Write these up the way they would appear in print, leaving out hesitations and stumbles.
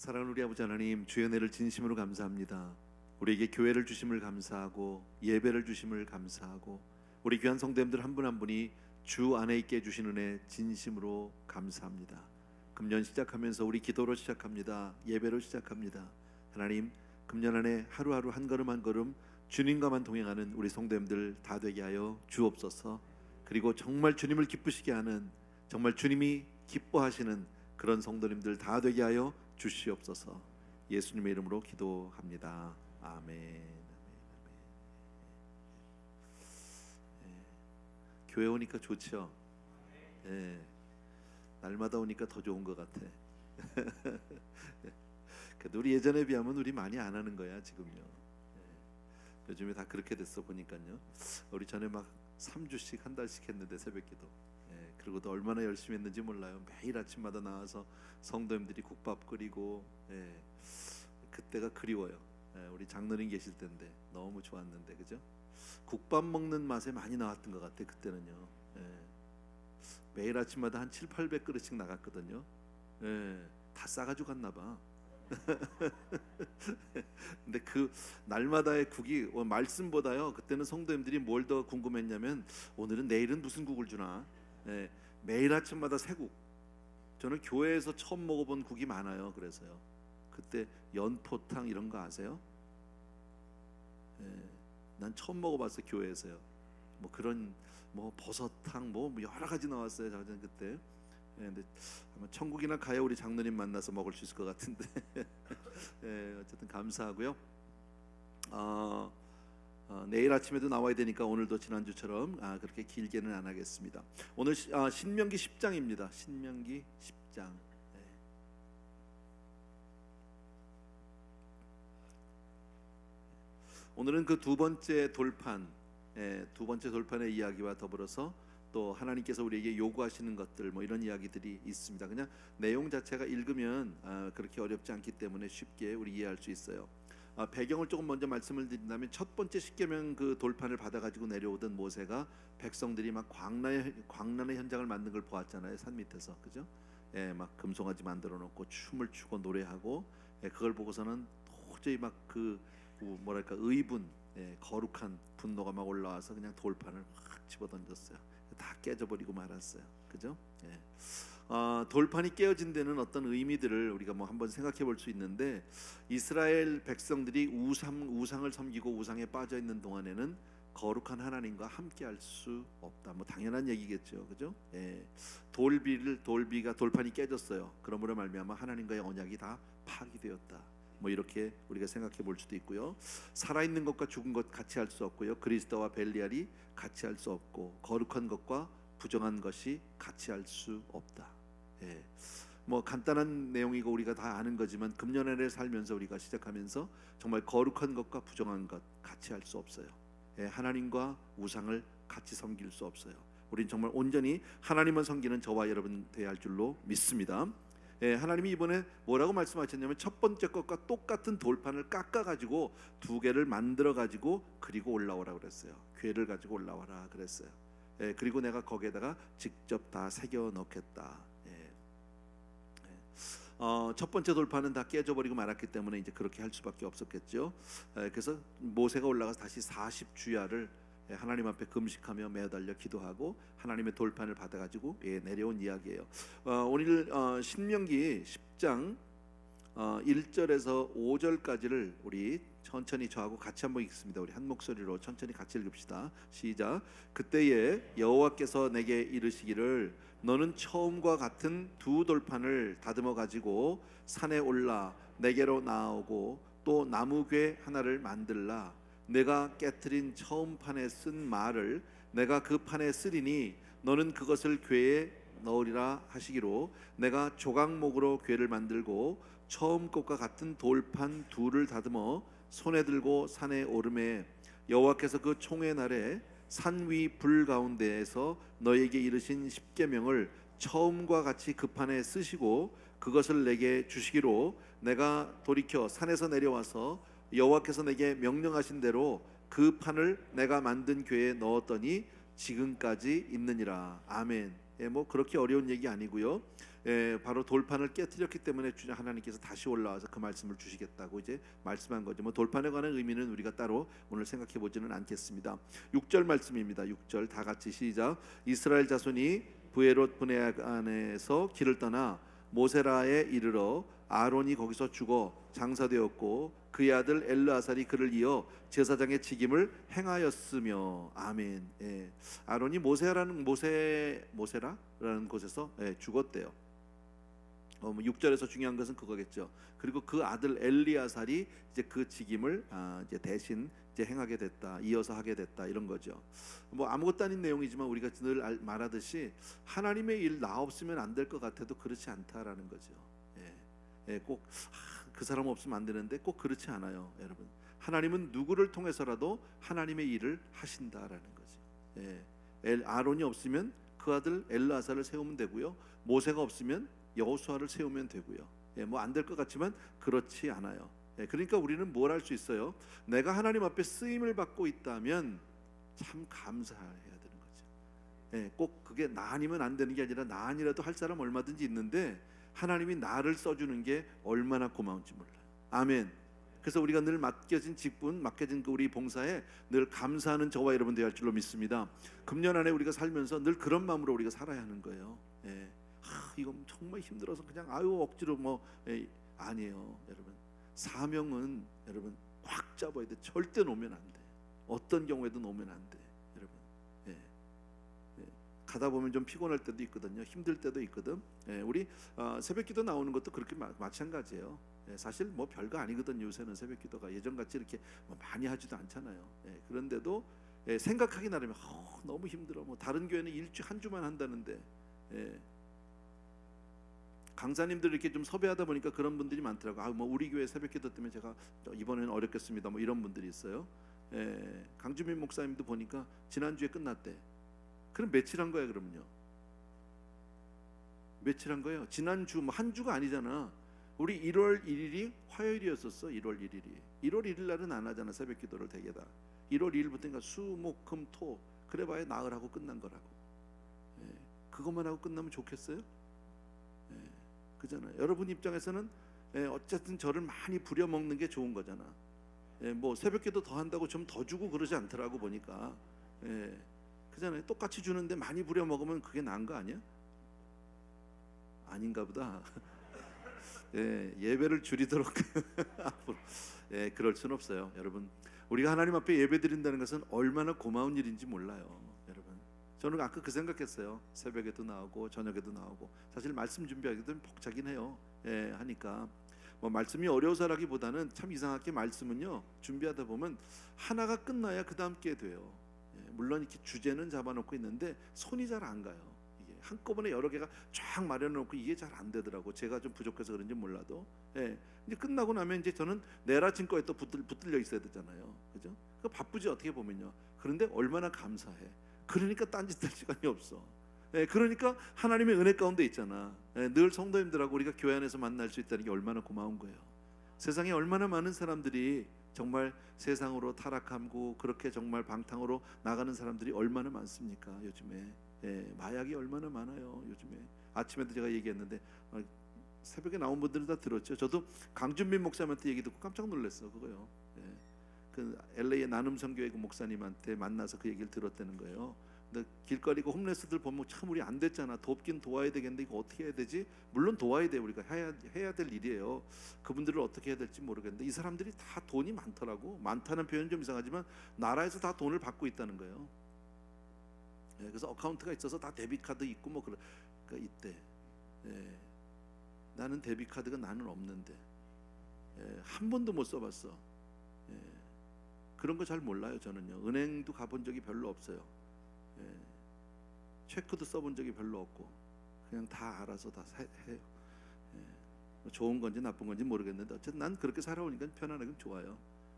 사랑하는 우리 아버지 하나님, 주의 은혜를 진심으로 감사합니다. 우리에게 교회를 주심을 감사하고 예배를 주심을 감사하고 우리 귀한 성도님들 한 분 한 분이 주 안에 있게 해주신 은혜 진심으로 감사합니다. 금년 시작하면서 우리 기도로 시작합니다. 예배로 시작합니다. 하나님, 금년 안에 하루하루 한 걸음 한 걸음 주님과만 동행하는 우리 성도님들 다 되게 하여 주옵소서. 그리고 정말 주님을 기쁘시게 하는, 정말 주님이 기뻐하시는 그런 성도님들 다 되게 하여 주시옵소서. 예수님의 이름으로 기도합니다. 아멘. 교회 오니까 좋죠. 예, 날마다 오니까 더 좋은 것 같아. 그래도 우리 예전에 비하면 우리 많이 안 하는 거야 지금요. 예, 요즘에 다 그렇게 됐어 보니까요. 우리 전에 막 3주씩 한 달씩 했는데 새벽기도. 예, 그리고도 얼마나 열심히 했는지 몰라요. 매일 아침마다 나와서 성도님들이 국밥 끓이고, 예, 그때가 그리워요. 예, 우리 장로님 계실 때인데 너무 좋았는데, 그죠? 국밥 먹는 맛에 많이 나왔던 것 같아 그때는요. 예, 매일 아침마다 한 7, 800그릇씩 나갔거든요. 예, 다 싸가지고 갔나 봐. 근데 그 날마다의 국이 말씀보다요, 그때는 성도님들이 뭘 더 궁금했냐면 오늘은 내일은 무슨 국을 주나. 예, 매일 아침마다 새국. 저는 교회에서 처음 먹어본 국이 많아요. 그래서요, 그때 연포탕 이런 거 아세요? 예, 난 처음 먹어봤어요 교회에서요. 뭐 그런 뭐 버섯탕 뭐 여러 가지 나왔어요 저는 그때. 예, 근데 아마 천국이나 가야 우리 장로님 만나서 먹을 수 있을 것 같은데. 예, 어쨌든 감사하고요. 내일 아침에도 나와야 되니까 오늘도 지난주처럼 그렇게 길게는 안 하겠습니다. 오늘 신명기 10장입니다. 신명기 10장. 오늘은 그 두 번째 돌판, 두 번째 돌판의 이야기와 더불어서 또 하나님께서 우리에게 요구하시는 것들, 뭐 이런 이야기들이 있습니다. 그냥 내용 자체가 읽으면 그렇게 어렵지 않기 때문에 쉽게 우리 이해할 수 있어요. 배경을 조금 먼저 말씀을 드린다면, 첫 번째 십계명 그 돌판을 받아가지고 내려오던 모세가 백성들이 막 광란의 현장을 만든 걸 보았잖아요. 산 밑에서, 그죠? 예, 막 금송아지 만들어 놓고 춤을 추고 노래하고, 그걸 보고서는 도저히 막 그 뭐랄까 의분, 거룩한 분노가 막 올라와서 그냥 돌판을 확 집어던졌어요. 다 깨져버리고 말았어요. 그죠? 예. 돌판이 깨어진 데는 어떤 의미들을 우리가 뭐 한번 생각해 볼 수 있는데, 이스라엘 백성들이 우상을 섬기고 우상에 빠져 있는 동안에는 거룩한 하나님과 함께할 수 없다. 뭐 당연한 얘기겠죠, 그죠? 예. 돌판이 깨졌어요. 그러므로 말미암아 하나님과의 언약이 다 파기되었다. 뭐 이렇게 우리가 생각해 볼 수도 있고요. 살아있는 것과 죽은 것 같이 할 수 없고요. 그리스도와 벨리알이 같이 할 수 없고, 거룩한 것과 부정한 것이 같이 할 수 없다. 예. 뭐 간단한 내용이고 우리가 다 아는 거지만, 금년에 살면서 우리가 시작하면서 정말 거룩한 것과 부정한 것 같이 할 수 없어요. 예, 하나님과 우상을 같이 섬길 수 없어요. 우린 정말 온전히 하나님만 섬기는 저와 여러분 되어야 할 줄로 믿습니다. 예, 하나님이 이번에 뭐라고 말씀하셨냐면, 첫 번째 것과 똑같은 돌판을 깎아가지고 두 개를 만들어가지고 그리고 올라오라 그랬어요. 궤를 가지고 올라와라 그랬어요. 예, 그리고 내가 거기에다가 직접 다 새겨 넣겠다. 첫 번째 돌판은 다 깨져버리고 말았기 때문에 이제 그렇게 할 수밖에 없었겠죠. 그래서 모세가 올라가서 다시 40주야를 하나님 앞에 금식하며 매달려 기도하고 하나님의 돌판을 받아가지고 내려온 이야기예요. 오늘 신명기 10장 1절에서 5절까지를 우리 천천히 저하고 같이 한번 읽습니다. 우리 한 목소리로 천천히 같이 읽읍시다. 시작. 그때에 여호와께서 내게 이르시기를, 너는 처음과 같은 두 돌판을 다듬어 가지고 산에 올라 내게로 나아오고 또 나무궤 하나를 만들라. 내가 깨트린 처음 판에 쓴 말을 내가 그 판에 쓰리니 너는 그것을 궤에 넣으리라 하시기로, 내가 조각목으로 궤를 만들고 처음 것과 같은 돌판 둘을 다듬어 손에 들고 산에 오르매, 여호와께서 그 총회 날에 산 위 불 가운데에서 너에게 이르신 십계명을 처음과 같이 그 판에 쓰시고 그것을 내게 주시기로, 내가 돌이켜 산에서 내려와서 여호와께서 내게 명령하신 대로 그 판을 내가 만든 궤에 넣었더니 지금까지 있느니라. 아멘. 뭐 그렇게 어려운 얘기 아니고요. 바로 돌판을 깨뜨렸기 때문에 주님 하나님께서 다시 올라와서 그 말씀을 주시겠다고 이제 말씀한 거죠. 뭐 돌판에 관한 의미는 우리가 따로 오늘 생각해 보지는 않겠습니다. 6절 말씀입니다. 6절 다 같이 시작. 이스라엘 자손이 브에롯 분해악 안에서 길을 떠나 모세라에 이르러 아론이 거기서 죽어 장사되었고 그의 아들 엘르아살이 그를 이어 제사장의 직임을 행하였으며. 아멘. 예. 아론이 모세라는 곳에서 죽었대요. 6절에서 중요한 것은 그거겠죠. 그리고 그 아들 엘리아살이 이제 그 직임을 이제 대신 이제 행하게 됐다, 이어서 하게 됐다, 이런 거죠. 뭐 아무것도 아닌 내용이지만 우리가 늘 말하듯이 하나님의 일 나 없으면 안 될 것 같아도 그렇지 않다라는 거죠. 꼭 그 사람 없으면 안 되는데 꼭 그렇지 않아요, 여러분. 하나님은 누구를 통해서라도 하나님의 일을 하신다라는 거죠. 아론이 없으면 그 아들 엘르아살을 세우면 되고요. 모세가 없으면 여호수아를 세우면 되고요. 뭐 안 될 것 같지만 그렇지 않아요. 그러니까 우리는 뭘 할 수 있어요? 내가 하나님 앞에 쓰임을 받고 있다면 참 감사해야 되는 거죠. 꼭 그게 나 아니면 안 되는 게 아니라 나 아니라도 할 사람 얼마든지 있는데 하나님이 나를 써주는 게 얼마나 고마운지 몰라요. 아멘. 그래서 우리가 늘 맡겨진 직분, 맡겨진 그 우리 봉사에 늘 감사하는 저와 여러분 되어야 할 줄로 믿습니다. 금년 안에 우리가 살면서 늘 그런 마음으로 우리가 살아야 하는 거예요. 이거 정말 힘들어서 그냥 억지로 아니에요, 여러분. 사명은 여러분 꽉 잡아야 돼. 절대 놓으면 안 돼. 어떤 경우에도 놓으면 안 돼, 여러분. 가다 보면 좀 피곤할 때도 있거든요. 힘들 때도 있거든. 우리 새벽기도 나오는 것도 그렇게 마찬가지예요. 사실 뭐 별거 아니거든요. 요새는 새벽기도가 예전같이 이렇게 많이 하지도 않잖아요. 그런데도 생각하기 나름에 너무 힘들어. 뭐 다른 교회는 일주일 한 주만 한다는데 강사님들 이렇게 좀 섭외하다 보니까 그런 분들이 많더라고. 뭐 우리 교회 새벽기도 때문에 제가 이번에는 어렵겠습니다. 뭐 이런 분들이 있어요. 강주민 목사님도 보니까 지난주에 끝났대. 그럼 며칠 한 거야 그러면요? 며칠 한 거예요? 지난주 뭐 한 주가 아니잖아. 우리 1월 1일이 화요일이었었어. 1월 1일이 1월 1일 날은 안 하잖아, 새벽기도를 대개 다. 1월 2일부터니까 수, 목, 금, 토. 그래봐야 나흘 하고 끝난 거라고. 그것만 하고 끝나면 좋겠어요? 그잖아요. 여러분 입장에서는 어쨌든 저를 많이 부려먹는 게 좋은 거잖아. 뭐 새벽기도 더 한다고 좀 더 주고 그러지 않더라고 보니까. 그잖아요. 똑같이 주는데 많이 부려먹으면 그게 나은 거 아니야? 아닌가 보다. 예배를 줄이도록 앞으로 그럴 순 없어요, 여러분. 우리가 하나님 앞에 예배 드린다는 것은 얼마나 고마운 일인지 몰라요, 여러분. 저는 아까 그 생각했어요. 새벽에도 나오고 저녁에도 나오고. 사실 말씀 준비하기도 벅차긴 해요. 하니까 뭐 말씀이 어려워서라기보다는 참 이상하게 말씀은요, 준비하다 보면 하나가 끝나야 그 다음 게 돼요. 물론 이렇게 주제는 잡아놓고 있는데 손이 잘 안 가요. 이게 한꺼번에 여러 개가 쫙 마련해놓고 이게 잘 안 되더라고. 제가 좀 부족해서 그런지 몰라도. 이제 끝나고 나면 이제 저는 내일 아침 거에 또 붙들려 있어야 되잖아요, 그죠? 그 바쁘지 어떻게 보면요. 그런데 얼마나 감사해. 그러니까 딴짓할 시간이 없어. 그러니까 하나님의 은혜 가운데 있잖아. 늘 성도님들하고 우리가 교회 안에서 만날 수 있다는 게 얼마나 고마운 거예요. 세상에 얼마나 많은 사람들이 정말 세상으로 타락하고 그렇게 정말 방탕으로 나가는 사람들이 얼마나 많습니까? 요즘에 마약이 얼마나 많아요. 요즘에 아침에도 제가 얘기했는데 새벽에 나온 분들은 다 들었죠. 저도 강준민 목사님한테 얘기 듣고 깜짝 놀랐어. 그거요. 그 LA의 나눔선교회 그 목사님한테 만나서 그 얘기를 들었다는 거예요. 근데 길거리 그 홈레스들 보면 참 우리 안 됐잖아. 돕긴 도와야 되겠는데 이거 어떻게 해야 되지? 물론 도와야 돼. 우리가 해야 될 일이에요. 그분들을 어떻게 해야 될지 모르겠는데 이 사람들이 다 돈이 많더라고. 많다는 표현 좀 이상하지만 나라에서 다 돈을 받고 있다는 거예요. 그래서 어카운트가 있어서 다 데뷔 카드 있고 뭐 그러니까 있대. 나는 데뷔 카드가 나는 없는데 한 번도 못 써봤어. 그런 거 잘 몰라요. 저는요. 은행도 가본 적이 별로 없어요. 체크도 써본 적이 별로 없고 그냥 다 알아서 다 해요. 뭐 좋은 건지 나쁜 건지 모르겠는데 어쨌든 난 그렇게 살아오니까 편안하게 좋아요.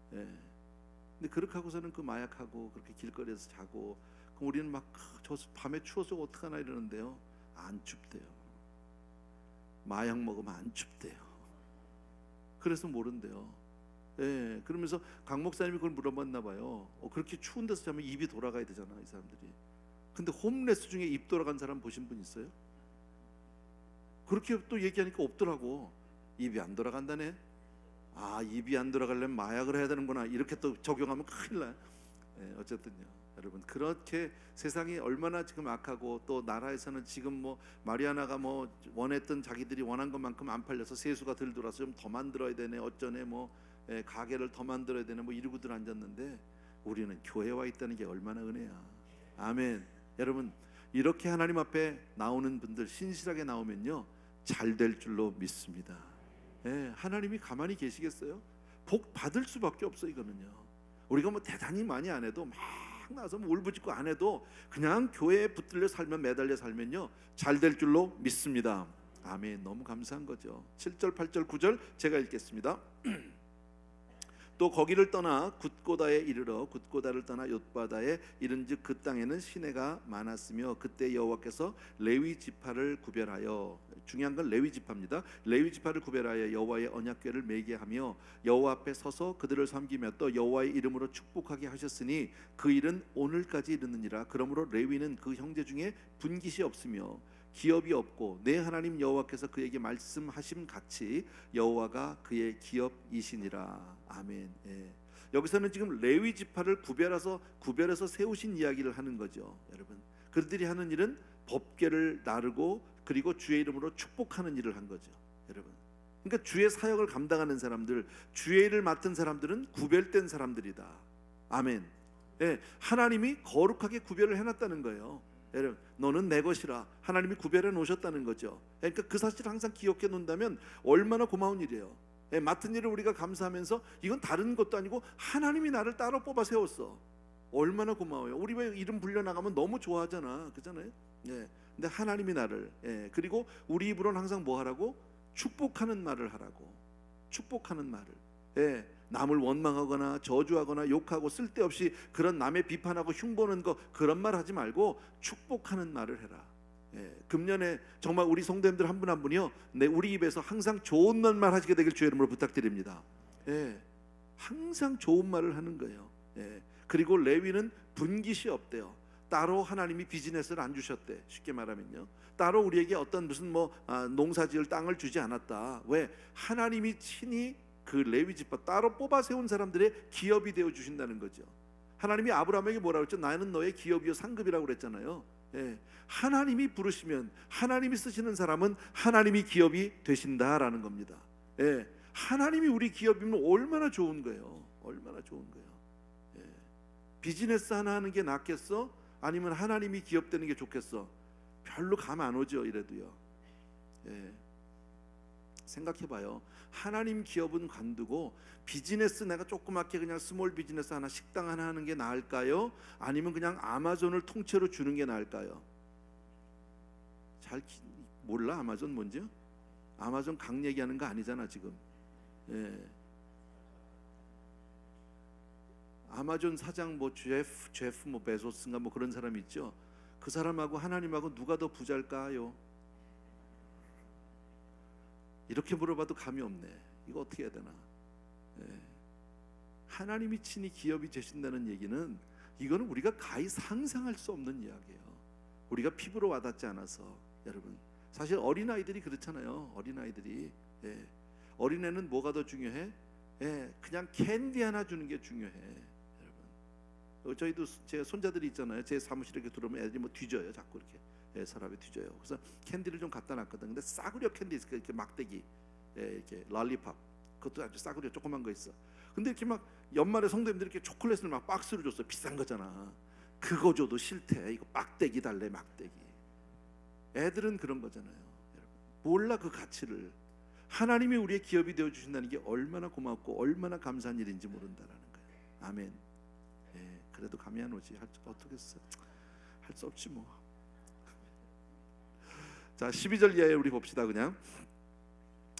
근데 그렇게 하고서는 그 마약하고 그렇게 길거리에서 자고 그럼 우리는 막 저 밤에 추워서 어떡하나 이러는데요. 안 춥대요. 마약 먹으면 안 춥대요. 그래서 모른대요. 그러면서 강 목사님이 그걸 물어봤나 봐요. 그렇게 추운 데서 자면 입이 돌아가야 되잖아, 이 사람들이. 근데 홈레스 중에 입 돌아간 사람 보신 분 있어요? 그렇게 또 얘기하니까 없더라고. 입이 안 돌아간다네. 아, 입이 안 돌아가려면 마약을 해야 되는구나. 이렇게 또 적용하면 큰일 나요. 어쨌든요, 여러분, 그렇게 세상이 얼마나 지금 악하고, 또 나라에서는 지금 뭐 마리아나가 뭐 원했던, 자기들이 원한 것만큼 안 팔려서 세수가 덜 들어와서 좀 더 만들어야 되네, 어쩌네, 뭐 가게를 더 만들어야 되네, 뭐 이러고들 앉았는데, 우리는 교회에 와 있다는 게 얼마나 은혜야. 아멘. 여러분, 이렇게 하나님 앞에 나오는 분들 신실하게 나오면요, 잘 될 줄로 믿습니다. 하나님이 가만히 계시겠어요? 복 받을 수밖에 없어. 이거는요, 우리가 뭐 대단히 많이 안 해도, 막 나서 뭐 울부짖고 안 해도 그냥 교회에 붙들려 살면, 매달려 살면요, 잘 될 줄로 믿습니다. 아멘. 너무 감사한 거죠. 7절, 8절, 9절 제가 읽겠습니다. 또 거기를 떠나 굿고다에 이르러 굿고다를 떠나 옅바다에 이른즉 그 땅에는 시내가 많았으며 그때 여호와께서 레위 지파를 구별하여, 중요한 건 레위 지파입니다. 레위 지파를 구별하여 여호와의 언약궤를 매게 하며 여호와 앞에 서서 그들을 섬기며 또 여호와의 이름으로 축복하게 하셨으니 그 일은 오늘까지 이르느니라. 그러므로 레위는 그 형제 중에 분깃이 없으며 기업이 없고 내 하나님 여호와께서 그에게 말씀하심 같이 여호와가 그의 기업이시니라. 아멘. 여기서는 지금 레위 지파를 구별해서 세우신 이야기를 하는 거죠. 여러분, 그들이 하는 일은 법궤를 나르고 그리고 주의 이름으로 축복하는 일을 한 거죠. 여러분, 그러니까 주의 사역을 감당하는 사람들, 주의 일을 맡은 사람들은 구별된 사람들이다. 아멘. 하나님이 거룩하게 구별을 해놨다는 거예요. 여러분, 너는 내 것이라 하나님이 구별해 놓으셨다는 거죠. 그러니까 그 사실을 항상 기억해 놓는다면 얼마나 고마운 일이에요. 맡은 일을 우리가 감사하면서, 이건 다른 것도 아니고 하나님이 나를 따로 뽑아 세웠어. 얼마나 고마워요. 우리 왜 이름 불려나가면 너무 좋아하잖아, 그잖아요. 근데 하나님이 나를, 그리고 우리 입으로는 항상 뭐 하라고? 축복하는 말을 하라고. 축복하는 말을. 남을 원망하거나 저주하거나 욕하고 쓸데없이 그런 남의 비판하고 흉보는 거, 그런 말 하지 말고 축복하는 말을 해라. 금년에 정말 우리 성도님들 한 분 한 분이요, 우리 입에서 항상 좋은 말만 하시게 되길 주의 이름으로 부탁드립니다. 항상 좋은 말을 하는 거예요. 그리고 레위는 분깃이 없대요. 따로 하나님이 비즈니스를 안 주셨대. 쉽게 말하면요, 따로 우리에게 어떤 무슨 농사지을 땅을 주지 않았다. 왜? 하나님이 친히 그 레위 지파 따로 뽑아 세운 사람들의 기업이 되어 주신다는 거죠. 하나님이 아브라함에게 뭐라고 했죠? 나는 너의 기업이요 상급이라고 그랬잖아요. 하나님이 부르시면, 하나님이 쓰시는 사람은 하나님이 기업이 되신다라는 겁니다. 하나님이 우리 기업이면 얼마나 좋은 거예요. 얼마나 좋은 거예요. 비즈니스 하나 하는 게 낫겠어? 아니면 하나님이 기업 되는 게 좋겠어? 별로 감 안 오죠. 이래도요. 생각해봐요. 하나님 기업은 관두고 비즈니스, 내가 조그맣게 그냥 스몰 비즈니스 하나, 식당 하나 하는 게 나을까요? 아니면 그냥 아마존을 통째로 주는 게 나을까요? 잘 몰라. 아마존 뭔지요? 아마존 강 얘기하는 거 아니잖아 지금. 아마존 사장 뭐 제프 뭐 베소스인가 뭐 그런 사람 있죠. 그 사람하고 하나님하고 누가 더 부자일까요? 이렇게 물어봐도 감이 없네. 이거 어떻게 해야 되나? 하나님이 친히 기업이 되신다는 얘기는, 이거는 우리가 가히 상상할 수 없는 이야기예요. 우리가 피부로 와닿지 않아서. 여러분, 사실 어린아이들이 그렇잖아요. 어린아이들이, 어린애는 뭐가 더 중요해? 그냥 캔디 하나 주는 게 중요해. 여러분, 저희도 제 손자들이 있잖아요. 제 사무실에 이렇게 들어오면 애들이 뭐 뒤져요. 자꾸 이렇게 서랍에 뒤져요. 그래서 캔디를 좀 갖다 놨거든. 근데 싸구려 캔디 있을까? 이렇게 막대기, 이렇게 랄리팝, 그것도 아주 싸구려 조그만 거 있어. 근데 이렇게 막 연말에 성도님들이 이렇게 초콜릿을 막 박스로 줬어. 비싼 거잖아. 그거 줘도 싫대. 이거 막대기 달래, 막대기. 애들은 그런 거잖아요. 여러분, 몰라 그 가치를. 하나님이 우리의 기업이 되어 주신다는 게 얼마나 고맙고 얼마나 감사한 일인지 모른다라는 거예요. 아멘. 그래도 감이 안 오지. 어떻겠어? 할 수 없지 뭐. 자, 12절 이하에 우리 봅시다. 그냥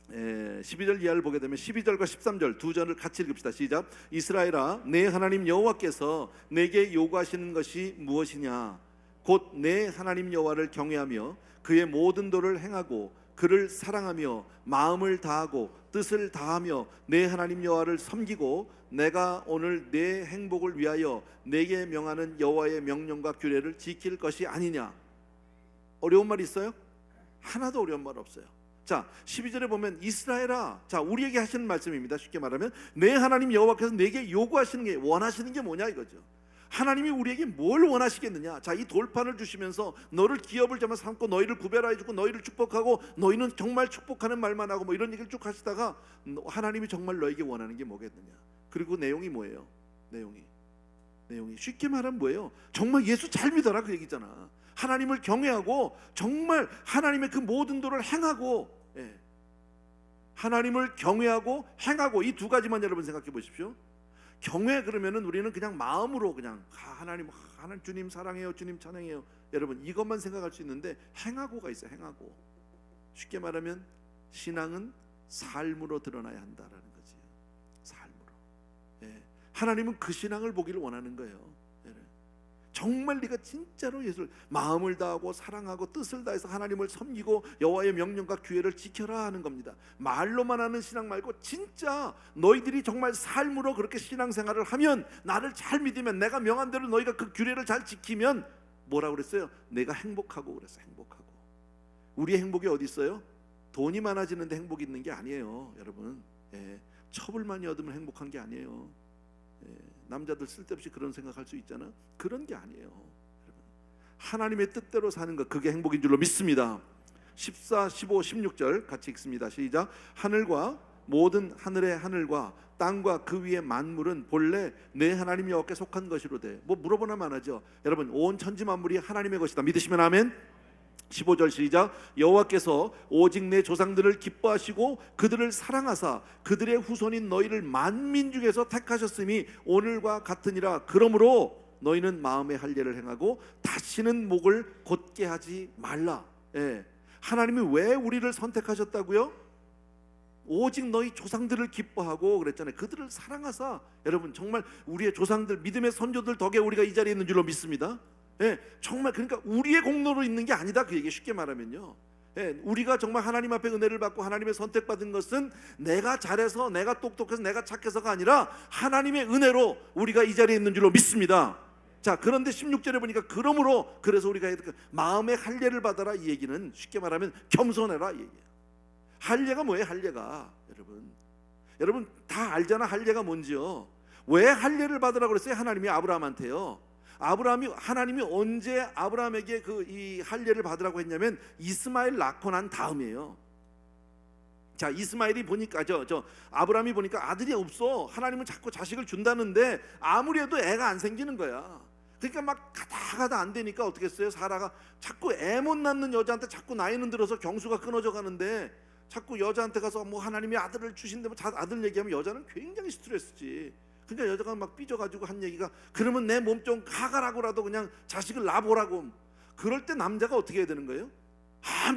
12절 이하를 보게 되면 12절과 13절 두 절을 같이 읽읍시다. 시작. 이스라엘아, 내 하나님 여호와께서 내게 요구하시는 것이 무엇이냐? 곧 내 하나님 여호와를 경외하며 그의 모든 도를 행하고 그를 사랑하며 마음을 다하고 뜻을 다하며 내 하나님 여호와를 섬기고 내가 오늘 내 행복을 위하여 내게 명하는 여호와의 명령과 규례를 지킬 것이 아니냐? 어려운 말 있어요? 하나도 어려운 말 없어요. 자, 12절에 보면 이스라엘아, 자, 우리에게 하시는 말씀입니다. 쉽게 말하면 내 하나님 여호와께서 내게 요구하시는 게, 원하시는 게 뭐냐 이거죠. 하나님이 우리에게 뭘 원하시겠느냐. 자, 이 돌판을 주시면서 너를 기업을 잡아 삼고 너희를 구별하여 주고 너희를 축복하고 너희는 정말 축복하는 말만 하고 뭐 이런 얘기를 쭉 하시다가 하나님이 정말 너에게 원하는 게 뭐겠느냐. 그리고 내용이 뭐예요? 내용이 쉽게 말하면 뭐예요? 정말 예수 잘 믿어라 그 얘기잖아. 하나님을 경외하고 정말 하나님의 그 모든 도를 행하고, 하나님을 경외하고 행하고, 이 두 가지만 여러분 생각해 보십시오. 경외 그러면은 우리는 그냥 마음으로 그냥 하나님 주님 사랑해요, 주님 찬양해요, 여러분 이것만 생각할 수 있는데 행하고가 있어요. 행하고. 쉽게 말하면 신앙은 삶으로 드러나야 한다라는 거지. 삶으로. 하나님은 그 신앙을 보기를 원하는 거예요. 정말 네가 진짜로 예수를 마음을 다하고 사랑하고 뜻을 다해서 하나님을 섬기고 여호와의 명령과 규례를 지켜라 하는 겁니다. 말로만 하는 신앙 말고 진짜 너희들이 정말 삶으로 그렇게 신앙생활을 하면, 나를 잘 믿으면, 내가 명한 대로 너희가 그 규례를 잘 지키면 뭐라고 그랬어요? 내가 행복하고 그랬어요. 행복하고. 우리의 행복이 어디 있어요? 돈이 많아지는데 행복이 있는 게 아니에요, 여러분. 첩을 많이 얻으면 행복한 게 아니에요. 남자들 쓸데없이 그런 생각할 수 있잖아. 그런 게 아니에요. 하나님의 뜻대로 사는 것, 그게 행복인 줄로 믿습니다. 14, 15, 16절 같이 읽습니다. 시작. 하늘과 모든 하늘의 하늘과 땅과 그 위의 만물은 본래 내 하나님 여호와께 속한 것이로되. 뭐 물어보나 마나죠. 여러분 온 천지 만물이 하나님의 것이다. 믿으시면 아멘. 15절 시작. 여호와께서 오직 내 조상들을 기뻐하시고 그들을 사랑하사 그들의 후손인 너희를 만민 중에서 택하셨음이 오늘과 같으니라. 그러므로 너희는 마음의 할례를 행하고 다시는 목을 곧게 하지 말라. 하나님이 왜 우리를 선택하셨다고요? 오직 너희 조상들을 기뻐하고 그랬잖아요. 그들을 사랑하사. 여러분 정말 우리의 조상들, 믿음의 선조들 덕에 우리가 이 자리에 있는 줄로 믿습니다. 정말 그러니까 우리의 공로로 있는 게 아니다 그 얘기. 쉽게 말하면요, 우리가 정말 하나님 앞에 은혜를 받고 하나님의 선택받은 것은 내가 잘해서, 내가 똑똑해서, 내가 착해서가 아니라 하나님의 은혜로 우리가 이 자리에 있는 줄로 믿습니다. 자, 그런데 16절에 보니까 그러므로, 그래서 우리가 마음의 할례를 받아라 이 얘기는 쉽게 말하면 겸손해라 이 얘기예요. 할례가 뭐예요? 할례가 여러분 다 알잖아. 할례가 뭔지요. 왜 할례를 받으라고 그랬어요? 하나님이 아브라함한테요. 하나님이 언제 아브라함에게 이 할례를 받으라고 했냐면 이스마엘 낳고 난 다음이에요. 자, 이스마엘이 보니까 아브라함이 보니까 아들이 없어. 하나님은 자꾸 자식을 준다는데 아무리 해도 애가 안 생기는 거야. 그러니까 막 가다 안 되니까 어떻게 했어요? 사라가 자꾸 애 못 낳는 여자한테 자꾸 나이는 들어서 경수가 끊어져 가는데 자꾸 여자한테 가서 뭐 하나님이 아들을 주신다면 아들 얘기하면 여자는 굉장히 스트레스지. 그러니까 여자가 막 삐져가지고 한 얘기가, 그러면 내 몸 좀 가가라고라도 그냥 자식을 낳아보라고. 그럴 때 남자가 어떻게 해야 되는 거예요?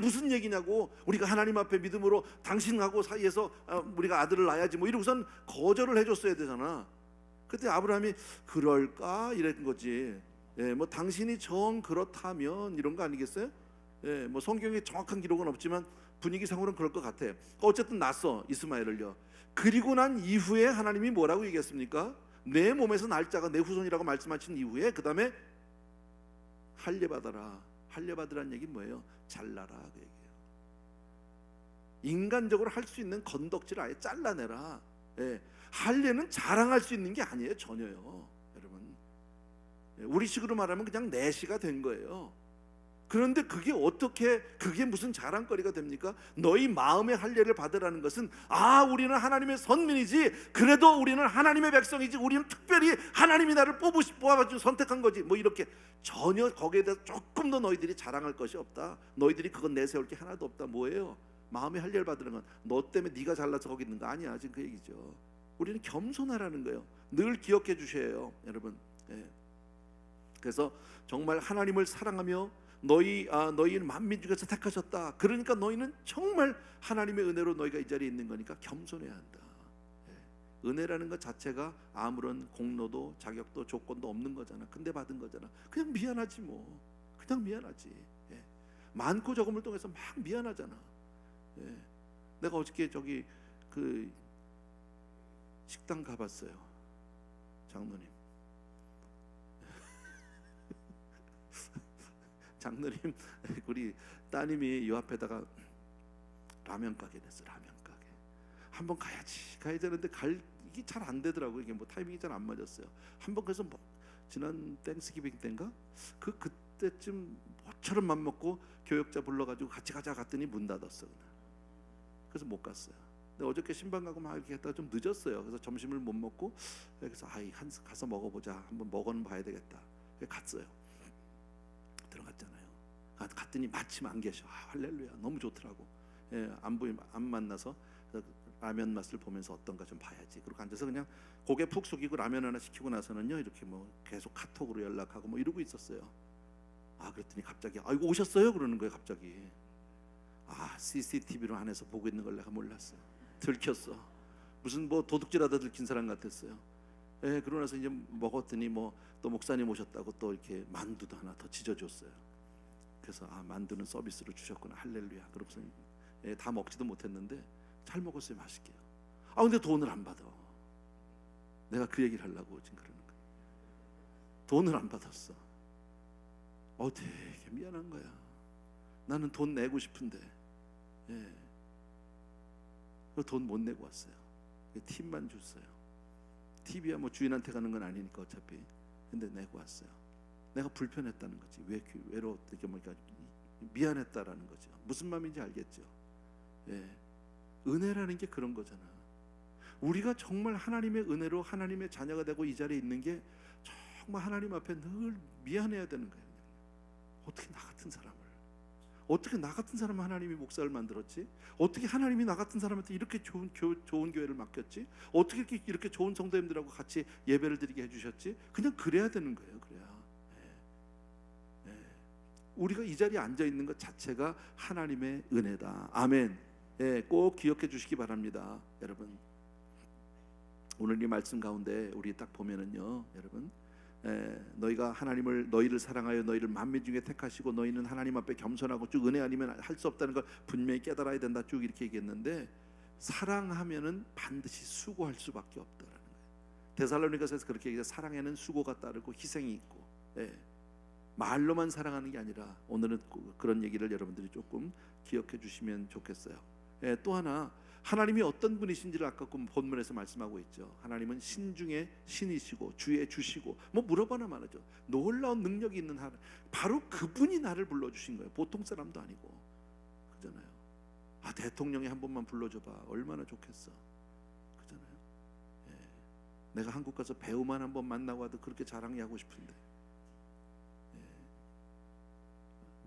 무슨 얘기냐고. 우리가 하나님 앞에 믿음으로 당신하고 사이에서 우리가 아들을 낳아야지 뭐 이러고선 거절을 해줬어야 되잖아. 그때 아브라함이 그럴까 이랬던 거지. 뭐 당신이 정 그렇다면 이런 거 아니겠어요? 뭐 성경에 정확한 기록은 없지만 분위기상으로는 그럴 것 같아. 어쨌든 낳았어 이스마엘을요. 그리고 난 이후에 하나님이 뭐라고 얘기했습니까? 내 몸에서 날 자가 내 후손이라고 말씀하신 이후에 그 다음에 할례 받아라. 할례 받으라는 얘기는 뭐예요? 잘라라 그 얘기예요. 인간적으로 할 수 있는 건덕지를 아예 잘라내라. 할례는 자랑할 수 있는 게 아니에요. 전혀요. 여러분 우리식으로 말하면 그냥 내시가 된 거예요. 그런데 그게 무슨 자랑거리가 됩니까? 너희 마음의 할례를 받으라는 것은 우리는 하나님의 선민이지, 그래도 우리는 하나님의 백성이지, 우리는 특별히 하나님이 나를 뽑아가지고 선택한 거지, 뭐 이렇게 전혀 거기에 대해서 조금 더 너희들이 자랑할 것이 없다. 너희들이 그건 내세울 게 하나도 없다. 뭐예요? 마음의 할례를 받으는 건 너 때문에 네가 잘나서 거기 있는 거 아니야. 지금 그 얘기죠. 우리는 겸손하라는 거예요. 늘 기억해 주셔요, 여러분. 그래서 정말 하나님을 사랑하며 너희는 만민 중에서 택하셨다. 그러니까 너희는 정말 하나님의 은혜로 너희가 이 자리에 있는 거니까 겸손해야 한다. 은혜라는 것 자체가 아무런 공로도 자격도 조건도 없는 거잖아. 근데 받은 거잖아. 그냥 미안하지 뭐. 그냥 미안하지. 많고 적음을 통해서 막 미안하잖아. 내가 어저께 그 식당 가봤어요. 장로님. 장로님 우리 따님이 요 앞에다가 라면 가게 냈어. 라면 가게. 한번 가야 되는데 이게 잘 안 되더라고. 이게 뭐 타이밍이 잘 안 맞았어요. 한번 그래서 뭐 지난 땡스기빙 때인가 그때쯤 모처럼 맘 먹고 교역자 불러가지고 같이 가자 갔더니 문 닫았어 그날. 그래서 못 갔어요. 근데 어저께 신방 가고 막 이렇게 했다가 좀 늦었어요. 그래서 점심을 못 먹고 그래서 가서 먹어보자. 한번 먹어는 봐야 되겠다. 갔어요. 들어갔잖아요. 갔더니 마침 안 계셔. 할렐루야. 너무 좋더라고. 안 만나서 라면 맛을 보면서 어떤가 좀 봐야지. 그리고 앉아서 그냥 고개 푹 숙이고 라면 하나 시키고 나서는요 이렇게 뭐 계속 카톡으로 연락하고 뭐 이러고 있었어요. 그랬더니 갑자기 이거 오셨어요? 그러는 거예요. 갑자기. CCTV로 안에서 보고 있는 걸 내가 몰랐어. 들켰어. 무슨 뭐 도둑질하다 들킨 사람 같았어요. 그러고 나서 이제 먹었더니 뭐 또 목사님 오셨다고 또 이렇게 만두도 하나 더 지져줬어요. 그래서 만두는 서비스로 주셨구나. 할렐루야. 그러고서 다 먹지도 못했는데 잘 먹었어요. 맛있게요. 근데 돈을 안 받아. 내가 그 얘기를 하려고 지금 그러는 거야. 돈을 안 받았어. 되게 미안한 거야. 나는 돈 내고 싶은데 돈 못 내고 왔어요. 팁만 줬어요. 팁이야 뭐 주인한테 가는 건 아니니까 어차피. 근데 내고 왔어요. 내가 불편했다는 거지. 외롭게 뭐 미안했다라는 거죠. 무슨 마음인지 알겠죠. 은혜라는 게 그런 거잖아. 우리가 정말 하나님의 은혜로 하나님의 자녀가 되고 이 자리에 있는 게 정말 하나님 앞에 늘 미안해야 되는 거예요. 어떻게 나 같은 사람을 하나님이 목사를 만들었지? 어떻게 하나님이 나 같은 사람한테 이렇게 좋은 교회를 맡겼지? 어떻게 이렇게 좋은 성도님들하고 같이 예배를 드리게 해주셨지? 그냥 그래야 되는 거예요. 그래야. 우리가 이 자리에 앉아 있는 것 자체가 하나님의 은혜다. 아멘. 꼭 기억해 주시기 바랍니다, 여러분. 오늘 이 말씀 가운데 우리 딱 보면은요, 여러분. 너희가 너희를 사랑하여 너희를 만민 중에 택하시고 너희는 하나님 앞에 겸손하고 쭉 은혜 아니면 할 수 없다는 걸 분명히 깨달아야 된다. 쭉 이렇게 얘기했는데 사랑하면은 반드시 수고할 수밖에 없다라는 거예요. 데살로니가서에서 그렇게 얘기해요. 사랑에는 수고가 따르고 희생이 있고. 말로만 사랑하는 게 아니라 오늘은 그런 얘기를 여러분들이 조금 기억해 주시면 좋겠어요. 또 하나 하나님이 어떤 분이신지를 아까 본문에서 말씀하고 있죠. 하나님은 신 중에 신이시고 주의 주시고 뭐 물어봐나 말하죠. 놀라운 능력이 있는 하나님, 바로 그분이 나를 불러주신 거예요. 보통 사람도 아니고. 그잖아요. 대통령이 한 번만 불러줘봐 얼마나 좋겠어. 그잖아요. 내가 한국 가서 배우만 한 번 만나고 와도 그렇게 자랑하고 싶은데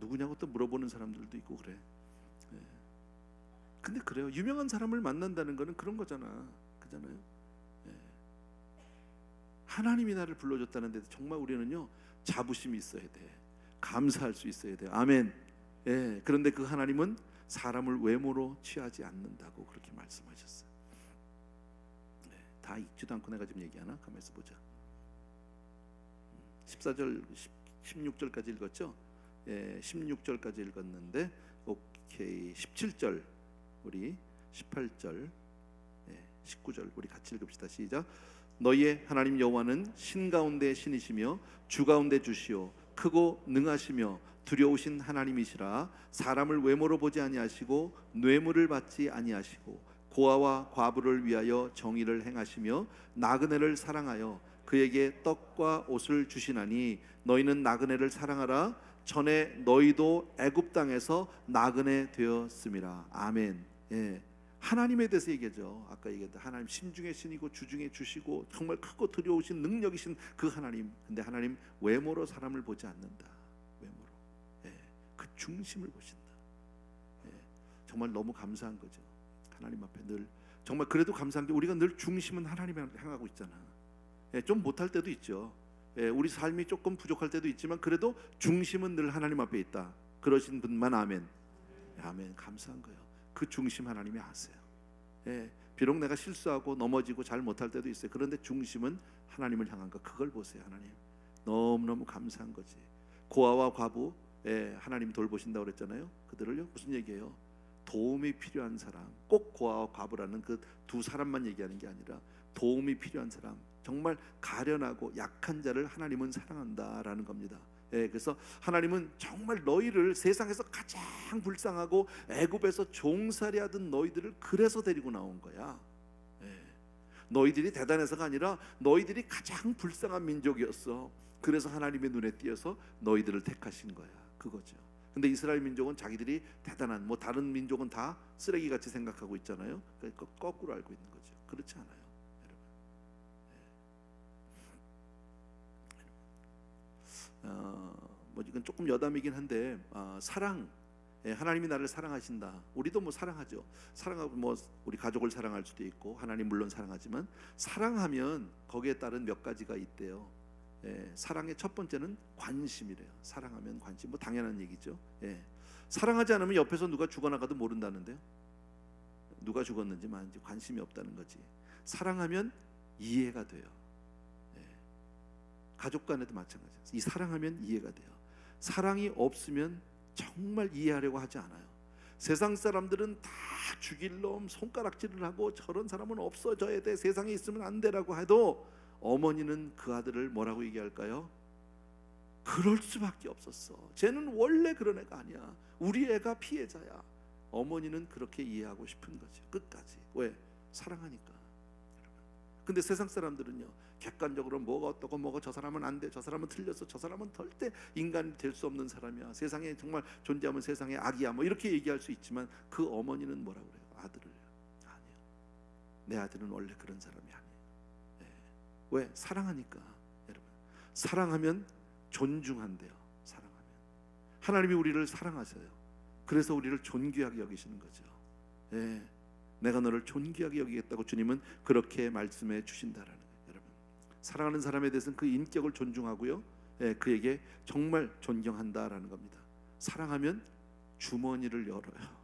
누구냐고 또 물어보는 사람들도 있고 그래. 근데 그래요. 유명한 사람을 만난다는 거는 그런 거잖아. 그잖아요. 하나님이 나를 불러줬다는 데 정말 우리는요 자부심이 있어야 돼. 감사할 수 있어야 돼. 아멘. 그런데 그 하나님은 사람을 외모로 취하지 않는다고 그렇게 말씀하셨어요. 다 읽지도 않고 내가 지금 얘기하나? 가만히 있어 보자. 14절 16절까지 읽었죠? 16절까지 읽었는데 오케이. 17절 우리 18절 19절 우리 같이 읽읍시다. 시작. 너희의 하나님 여호와는 신 가운데 신이시며 주 가운데 주시오 크고 능하시며 두려우신 하나님이시라. 사람을 외모로 보지 아니하시고 뇌물을 받지 아니하시고 고아와 과부를 위하여 정의를 행하시며 나그네를 사랑하여 그에게 떡과 옷을 주시나니 너희는 나그네를 사랑하라. 전에 너희도 애굽 땅에서 나그네 되었음이라. 아멘. 하나님에 대해서 얘기하죠. 아까 얘기했던 하나님 신 중에 신이고 주 중에 주시고 정말 크고 두려우신 능력이신 그 하나님. 근데 하나님 외모로 사람을 보지 않는다. 외모로. 그 중심을 보신다. 정말 너무 감사한 거죠. 하나님 앞에 늘 정말 그래도 감사한 게 우리가 늘 중심은 하나님을 향하고 있잖아. 좀 못할 때도 있죠. 우리 삶이 조금 부족할 때도 있지만 그래도 중심은 늘 하나님 앞에 있다. 그러신 분만 아멘. 아멘. 감사한 거예요. 그 중심 하나님이 아세요. 비록 내가 실수하고 넘어지고 잘 못할 때도 있어요. 그런데 중심은 하나님을 향한 거. 그걸 보세요. 하나님 너무너무 감사한 거지. 고아와 과부 하나님 돌보신다고 그랬잖아요. 그들을요 무슨 얘기예요? 도움이 필요한 사람. 꼭 고아와 과부라는 그 두 사람만 얘기하는 게 아니라 도움이 필요한 사람, 정말 가련하고 약한 자를 하나님은 사랑한다라는 겁니다. 그래서 하나님은 정말 너희를 세상에서 가장 불쌍하고 애굽에서 종살이하던 너희들을 그래서 데리고 나온 거야. 너희들이 대단해서가 아니라 너희들이 가장 불쌍한 민족이었어. 그래서 하나님의 눈에 띄어서 너희들을 택하신 거야. 그거죠. 근데 이스라엘 민족은 자기들이 대단한, 뭐 다른 민족은 다 쓰레기같이 생각하고 있잖아요. 그러니까 거꾸로 알고 있는 거죠. 그렇지 않아요, 여러분. 뭐 이건 조금 여담이긴 한데 사랑, 하나님이 나를 사랑하신다. 우리도 뭐 사랑하죠. 사랑하고 뭐 우리 가족을 사랑할 수도 있고 하나님 물론 사랑하지만 사랑하면 거기에 따른 몇 가지가 있대요. 사랑의 첫 번째는 관심이래요. 사랑하면 관심, 뭐 당연한 얘기죠. 사랑하지 않으면 옆에서 누가 죽어나가도 모른다는데요. 누가 죽었는지만 관심이 없다는 거지. 사랑하면 이해가 돼요. 가족 간에도 마찬가지예요. 이 사랑하면 이해가 돼요. 사랑이 없으면 정말 이해하려고 하지 않아요. 세상 사람들은 다 죽일 놈, 손가락질을 하고 저런 사람은 없어져야 돼, 세상에 있으면 안 되라고 해도 어머니는 그 아들을 뭐라고 얘기할까요? 그럴 수밖에 없었어. 쟤는 원래 그런 애가 아니야. 우리 애가 피해자야. 어머니는 그렇게 이해하고 싶은 거죠. 끝까지. 왜? 사랑하니까. 근데 세상 사람들은요, 객관적으로 뭐가 어떻고 뭐가 저 사람은 안 돼, 저 사람은 틀렸어, 저 사람은 절대 인간이 될 수 없는 사람이야, 세상에 정말 존재하면 세상의 악이야, 뭐 이렇게 얘기할 수 있지만 그 어머니는 뭐라고 그래요? 아들을 아니요, 내 아들은 원래 그런 사람이 아니에요. 왜? 사랑하니까. 여러분, 사랑하면 존중한대요. 사랑하면 하나님이 우리를 사랑하셔요. 그래서 우리를 존귀하게 여기시는 거죠. 내가 너를 존귀하게 여기겠다고 주님은 그렇게 말씀해 주신다라는 거예요. 여러분, 사랑하는 사람에 대해서는 그 인격을 존중하고요, 그에게 정말 존경한다라는 겁니다. 사랑하면 주머니를 열어요.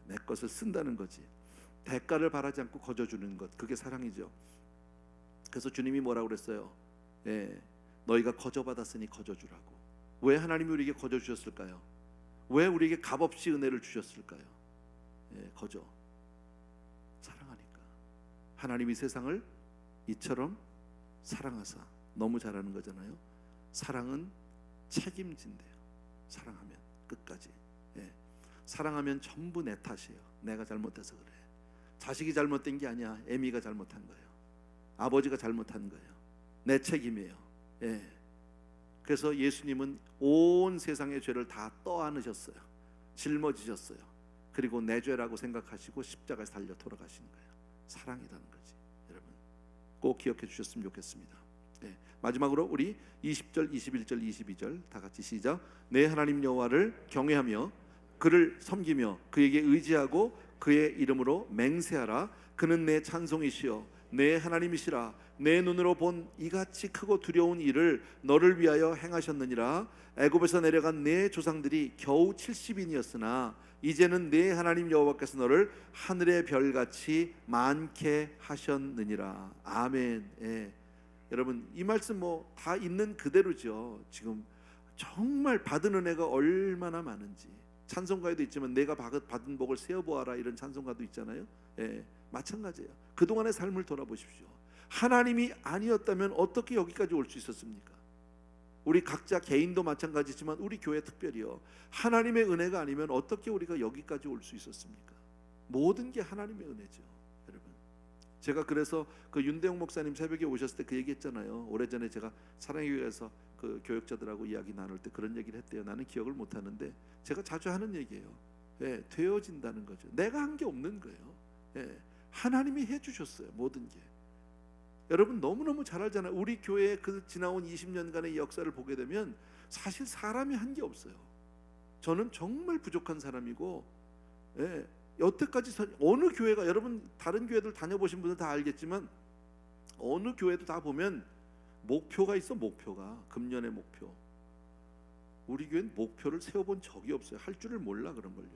내 것을 쓴다는 거지. 대가를 바라지 않고 거저주는 것, 그게 사랑이죠. 그래서 주님이 뭐라고 그랬어요? 너희가 거저받았으니 거저주라고. 왜 하나님이 우리에게 거저주셨을까요? 왜 우리에게 값없이 은혜를 주셨을까요? 거저, 사랑하니까. 하나님이 세상을 이처럼 사랑하사. 너무 잘하는 거잖아요. 사랑은 책임진대요. 사랑하면 끝까지. 사랑하면 전부 내 탓이에요. 내가 잘못해서 그래. 자식이 잘못된 게 아니야. 애미가 잘못한 거예요. 아버지가 잘못한 거예요. 내 책임이에요. 그래서 예수님은 온 세상의 죄를 다 떠안으셨어요. 짊어지셨어요. 그리고 내 죄라고 생각하시고 십자가에 달려 돌아가신 거예요. 사랑이라는 거지. 여러분, 꼭 기억해 주셨으면 좋겠습니다. 마지막으로 우리 20절, 21절, 22절 다 같이 시작. 내 하나님 여호와를 경외하며 그를 섬기며 그에게 의지하고 그의 이름으로 맹세하라. 그는 내 찬송이시여 내 하나님이시라. 내 눈으로 본 이같이 크고 두려운 일을 너를 위하여 행하셨느니라. 애굽에서 내려간 내 조상들이 겨우 70인이었으나 이제는 내 하나님 여호와께서 너를 하늘의 별같이 많게 하셨느니라. 아멘. 여러분, 이 말씀 뭐 다 있는 그대로죠. 지금 정말 받은 은혜가 얼마나 많은지. 찬송가에도 있지만 내가 받은 복을 세어보아라, 이런 찬송가도 있잖아요. 마찬가지예요. 그동안의 삶을 돌아보십시오. 하나님이 아니었다면 어떻게 여기까지 올 수 있었습니까? 우리 각자 개인도 마찬가지지만 우리 교회 특별히요, 하나님의 은혜가 아니면 어떻게 우리가 여기까지 올 수 있었습니까? 모든 게 하나님의 은혜죠. 여러분, 제가 그래서 그 윤대용 목사님 새벽에 오셨을 때 그 얘기했잖아요. 오래전에 제가 사랑의 교회에서 그 교역자들하고 이야기 나눌 때 그런 얘기를 했대요. 나는 기억을 못하는데 제가 자주 하는 얘기예요. 되어진다는 거죠. 내가 한 게 없는 거예요. 하나님이 해주셨어요. 모든 게. 여러분 너무너무 잘 알잖아요. 우리 교회의 그 지나온 20년간의 역사를 보게 되면 사실 사람이 한 게 없어요. 저는 정말 부족한 사람이고, 여태까지 어느 교회가, 여러분 다른 교회들 다녀보신 분들 다 알겠지만 어느 교회도 다 보면 목표가 있어. 목표가, 금년의 목표. 우리 교회는 목표를 세워본 적이 없어요. 할 줄을 몰라. 그런 걸요.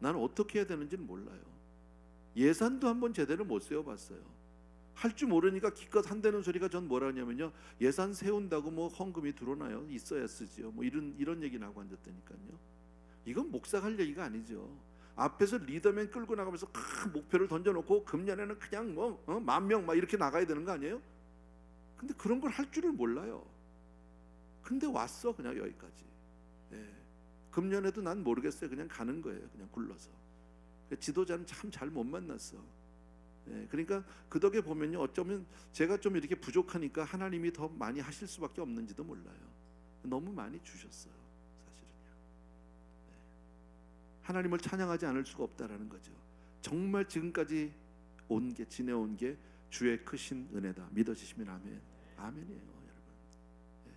나는 어떻게 해야 되는지는 몰라요. 예산도 한번 제대로 못 세워봤어요. 할 줄 모르니까 기껏 한다는 소리가 전 뭐라 하냐면요, 예산 세운다고 뭐 헌금이 들어오나요? 있어야 쓰지요. 뭐 이런 얘기는 하고 앉았다니까요. 이건 목사가 할 얘기가 아니죠. 앞에서 리더맨 끌고 나가면서 큰 목표를 던져놓고 금년에는 그냥 뭐 10,000명 막 이렇게 나가야 되는 거 아니에요? 근데 그런 걸 할 줄을 몰라요. 근데 왔어 그냥 여기까지. 예. 금년에도 난 모르겠어요. 그냥 가는 거예요. 그냥 굴러서. 지도자는 참 잘 못 만났어. 예. 그러니까 그 덕에 보면요, 어쩌면 제가 좀 이렇게 부족하니까 하나님이 더 많이 하실 수밖에 없는지도 몰라요. 너무 많이 주셨어요, 사실은요. 예. 하나님을 찬양하지 않을 수가 없다라는 거죠. 정말 지금까지 지내온 게 주의 크신 은혜다. 믿어지시면 아멘. 아멘이에요, 여러분. 예.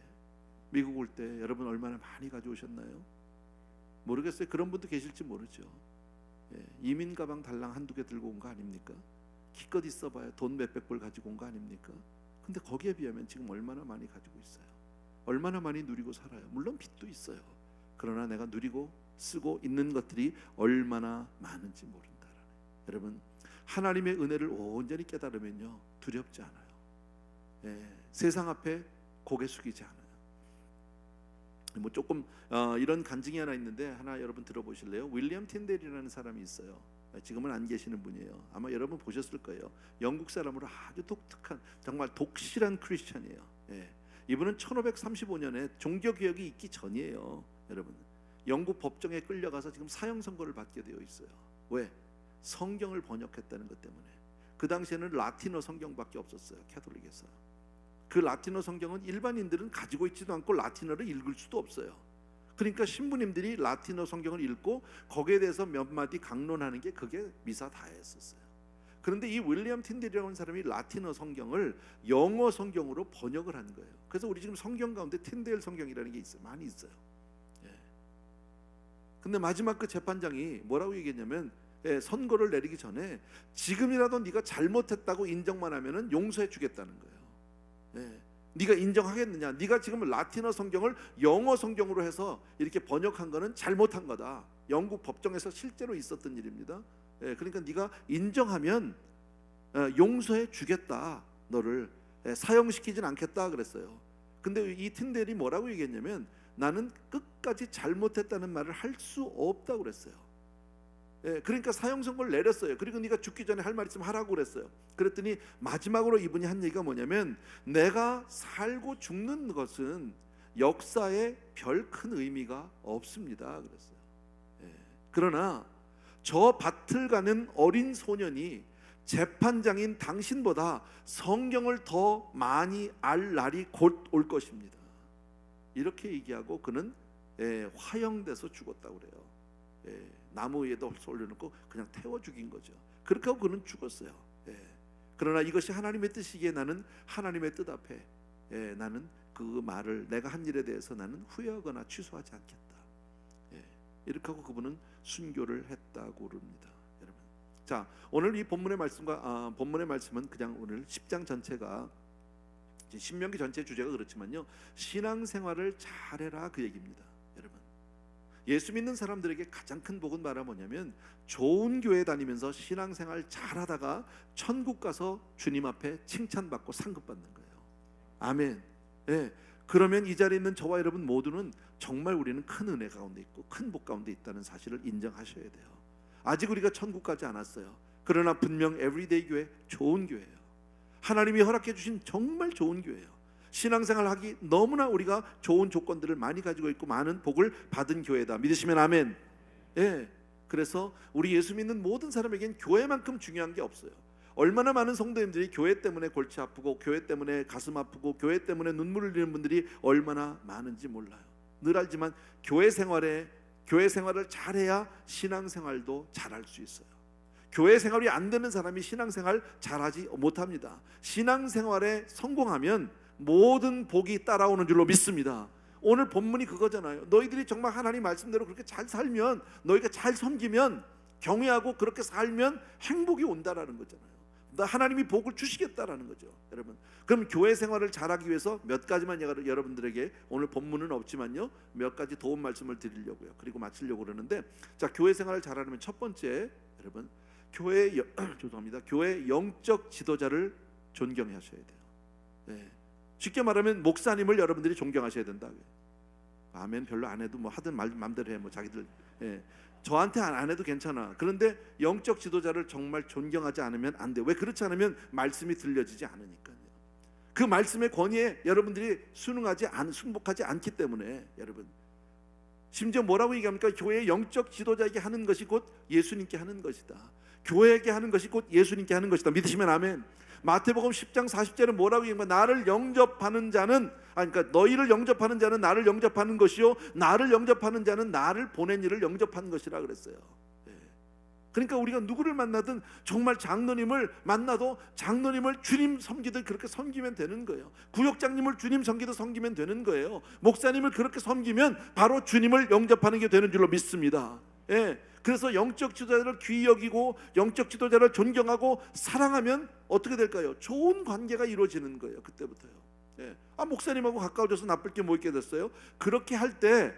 미국 올 때 여러분 얼마나 많이 가져오셨나요? 모르겠어요. 그런 분도 계실지 모르죠. 예. 이민 가방 달랑 한두 개 들고 온 거 아닙니까? 기껏 있어봐야 돈 몇백 불 가지고 온 거 아닙니까? 근데 거기에 비하면 지금 얼마나 많이 가지고 있어요. 얼마나 많이 누리고 살아요. 물론 빚도 있어요. 그러나 내가 누리고 쓰고 있는 것들이 얼마나 많은지 모른다라는. 여러분, 하나님의 은혜를 온전히 깨달으면요, 두렵지 않아요. 예, 세상 앞에 고개 숙이지 않아요. 뭐 조금 이런 간증이 하나 있는데 하나 여러분 들어보실래요? 윌리엄 틴델이라는 사람이 있어요. 지금은 안 계시는 분이에요. 아마 여러분 보셨을 거예요. 영국 사람으로 아주 독특한, 정말 독실한 크리스천이에요. 예. 이분은 1535년에 종교개혁이 있기 전이에요. 여러분, 영국 법정에 끌려가서 지금 사형 선고를 받게 되어 있어요. 왜? 성경을 번역했다는 것 때문에. 그 당시에는 라틴어 성경밖에 없었어요, 캐톨릭에서. 그 라틴어 성경은 일반인들은 가지고 있지도 않고 라틴어를 읽을 수도 없어요. 그러니까 신부님들이 라틴어 성경을 읽고 거기에 대해서 몇 마디 강론하는 게 그게 미사 다였었어요. 그런데 이 윌리엄 틴델이라는 사람이 라틴어 성경을 영어 성경으로 번역을 한 거예요. 그래서 우리 지금 성경 가운데 틴델 성경이라는 게 있어요. 많이 있어요. 예. 근데 마지막 그 재판장이 뭐라고 얘기했냐면, 선고를 내리기 전에 지금이라도 네가 잘못했다고 인정만 하면은 용서해 주겠다는 거예요. 예. 네가 인정하겠느냐? 네가 지금 라틴어 성경을 영어 성경으로 해서 이렇게 번역한 거는 잘못한 거다. 영국 법정에서 실제로 있었던 일입니다. 예, 그러니까 네가 인정하면 용서해 주겠다. 너를 사형시키진 않겠다 그랬어요. 근데 이 틴델이 뭐라고 얘기했냐면, 나는 끝까지 잘못했다는 말을 할 수 없다고 그랬어요. 예, 그러니까 사형 선고를 내렸어요. 그리고 네가 죽기 전에 할 말 있으면 하라고 그랬어요. 그랬더니 마지막으로 이분이 한 얘기가 뭐냐면, 내가 살고 죽는 것은 역사에 별 큰 의미가 없습니다 그랬어요. 예, 그러나 저 밭을 가는 어린 소년이 재판장인 당신보다 성경을 더 많이 알 날이 곧 올 것입니다. 이렇게 얘기하고 그는 화형돼서 죽었다고 그래요. 나무 위에다 올려놓고 그냥 태워 죽인 거죠. 그렇게 하고 그는 죽었어요. 그러나 이것이 하나님의 뜻이기에 나는 하나님의 뜻 앞에 나는 그 말을, 내가 한 일에 대해서 나는 후회하거나 취소하지 않겠다. 이렇게 하고 그분은 순교를 했다고 그럽니다. 여러분, 자, 오늘 이 본문의 말씀과 본문의 말씀은 그냥 오늘 10장 전체가, 신명기 전체 주제가 그렇지만요, 신앙생활을 잘해라 그 얘기입니다. 여러분, 예수 믿는 사람들에게 가장 큰 복은 뭐냐면, 좋은 교회 다니면서 신앙생활 잘하다가 천국 가서 주님 앞에 칭찬받고 상급받는 거예요. 아멘. 예. 그러면 이 자리에 있는 저와 여러분 모두는 정말 우리는 큰 은혜 가운데 있고 큰 복 가운데 있다는 사실을 인정하셔야 돼요. 아직 우리가 천국 가지 않았어요. 그러나 분명 에브리데이 교회 좋은 교회예요. 하나님이 허락해 주신 정말 좋은 교회예요. 신앙생활 하기 너무나 우리가 좋은 조건들을 많이 가지고 있고 많은 복을 받은 교회다. 믿으시면 아멘. 예. 그래서 우리 예수 믿는 모든 사람에겐 교회만큼 중요한 게 없어요. 얼마나 많은 성도님들이 교회 때문에 골치 아프고 교회 때문에 가슴 아프고 교회 때문에 눈물을 흘리는 분들이 얼마나 많은지 몰라요. 늘 알지만 교회 생활을 잘해야 신앙생활도 잘할 수 있어요. 교회 생활이 안 되는 사람이 신앙생활 잘하지 못합니다. 신앙생활에 성공하면 모든 복이 따라오는 줄로 믿습니다. 오늘 본문이 그거잖아요. 너희들이 정말 하나님 말씀대로 그렇게 잘 살면, 너희가 잘 섬기면, 경외하고 그렇게 살면 행복이 온다라는 거잖아요. 하나님이 복을 주시겠다라는 거죠. 여러분, 그럼 교회 생활을 잘하기 위해서 몇 가지만 여러분들에게, 오늘 본문은 없지만요, 몇 가지 도움 말씀을 드리려고요. 그리고 마치려고 그러는데, 자, 교회 생활을 잘하려면 첫 번째, 여러분, 교회 영적 지도자를 존경하셔야 돼요. 네. 쉽게 말하면 목사님을 여러분들이 존경하셔야 된다. 아멘. 별로 안 해도 뭐 하든 마음대로 해. 뭐 자기들. 저한테 안 해도 괜찮아. 그런데 영적 지도자를 정말 존경하지 않으면 안 돼. 왜 그렇지 않으면 말씀이 들려지지 않으니까요. 그 말씀의 권위에 여러분들이 순복하지 않기 때문에 여러분, 심지어 뭐라고 얘기합니까? 교회의 영적 지도자에게 하는 것이 곧 예수님께 하는 것이다. 교회에게 하는 것이 곧 예수님께 하는 것이다. 믿으시면 아멘. 마태복음 10장 40절은 뭐라고 얘기합니까? 나를 영접하는 자는, 그러니까 너희를 영접하는 자는 나를 영접하는 것이요, 나를 영접하는 자는 나를 보낸 이를 영접하는 것이라 그랬어요. 그러니까 우리가 누구를 만나든 정말 장로님을 만나도 장로님을 주님 섬기듯 그렇게 섬기면 되는 거예요. 구역장님을 주님 섬기듯 섬기면 되는 거예요. 목사님을 그렇게 섬기면 바로 주님을 영접하는 게 되는 줄로 믿습니다. 그래서 영적 지도자를 귀히 여기고 영적 지도자를 존경하고 사랑하면 어떻게 될까요? 좋은 관계가 이루어지는 거예요. 그때부터요. 목사님하고 가까워져서 나쁠 게 뭐 있게 됐어요? 그렇게 할 때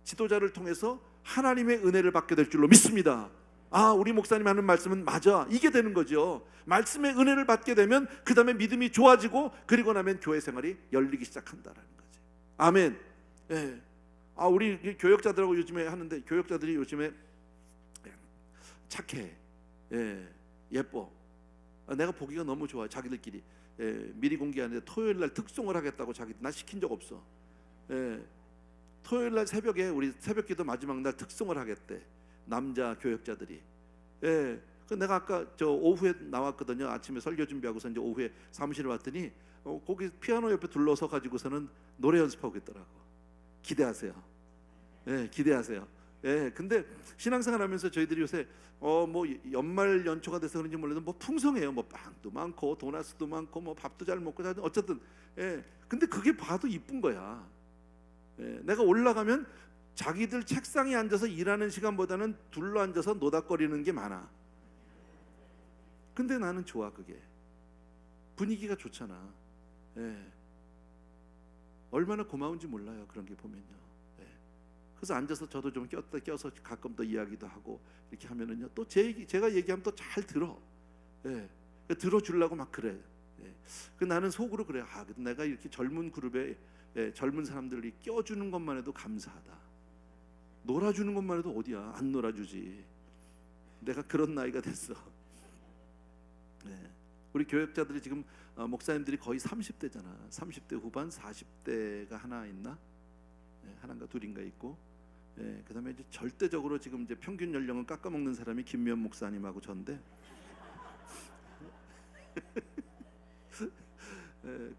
지도자를 통해서 하나님의 은혜를 받게 될 줄로 믿습니다. 우리 목사님 하는 말씀은 맞아, 이게 되는 거죠. 말씀의 은혜를 받게 되면 그 다음에 믿음이 좋아지고, 그리고 나면 교회 생활이 열리기 시작한다라는 거지. 아멘. 우리 교역자들하고 요즘에 하는데, 교역자들이 요즘에 착해, 예뻐. 내가 보기가 너무 좋아. 자기들끼리 미리 공개하는데 토요일 날 특송을 하겠다고 나 시킨 적 없어. 토요일 날 새벽에 우리 새벽기도 마지막 날 특송을 하겠대. 남자 교역자들이. 내가 아까 오후에 나왔거든요. 아침에 설교 준비하고서 이제 오후에 사무실에 왔더니 거기 피아노 옆에 둘러서 가지고서는 노래 연습하고 있더라고. 기대하세요. 기대하세요. 근데 신앙생활하면서 저희들이 요새 뭐 연말 연초가 돼서 그런지 몰라도 뭐 풍성해요. 뭐 빵도 많고 도나스도 많고 뭐 밥도 잘 먹고 어쨌든. 근데 그게 봐도 이쁜 거야. 내가 올라가면 자기들 책상에 앉아서 일하는 시간보다는 둘러 앉아서 노닥거리는 게 많아. 근데 나는 좋아. 그게 분위기가 좋잖아. 얼마나 고마운지 몰라요. 그런 게 보면요. 그래서 앉아서 저도 좀 껴서 가끔 또 이야기도 하고 이렇게 하면은요, 또 제가 얘기하면 또 잘 들어. 들어주려고 막 그래. 나는 속으로 그래. 내가 이렇게 젊은 그룹에 젊은 사람들이 껴주는 것만 해도 감사하다. 놀아주는 것만 해도 어디야, 안 놀아주지. 내가 그런 나이가 됐어. 우리 교역자들이 지금 목사님들이 거의 30대잖아. 30대 후반, 40대가 하나 있나? 하나인가 둘인가 있고. 그다음에 이제 절대적으로 지금 이제 평균 연령을 깎아먹는 사람이 김미연 목사님하고 전데.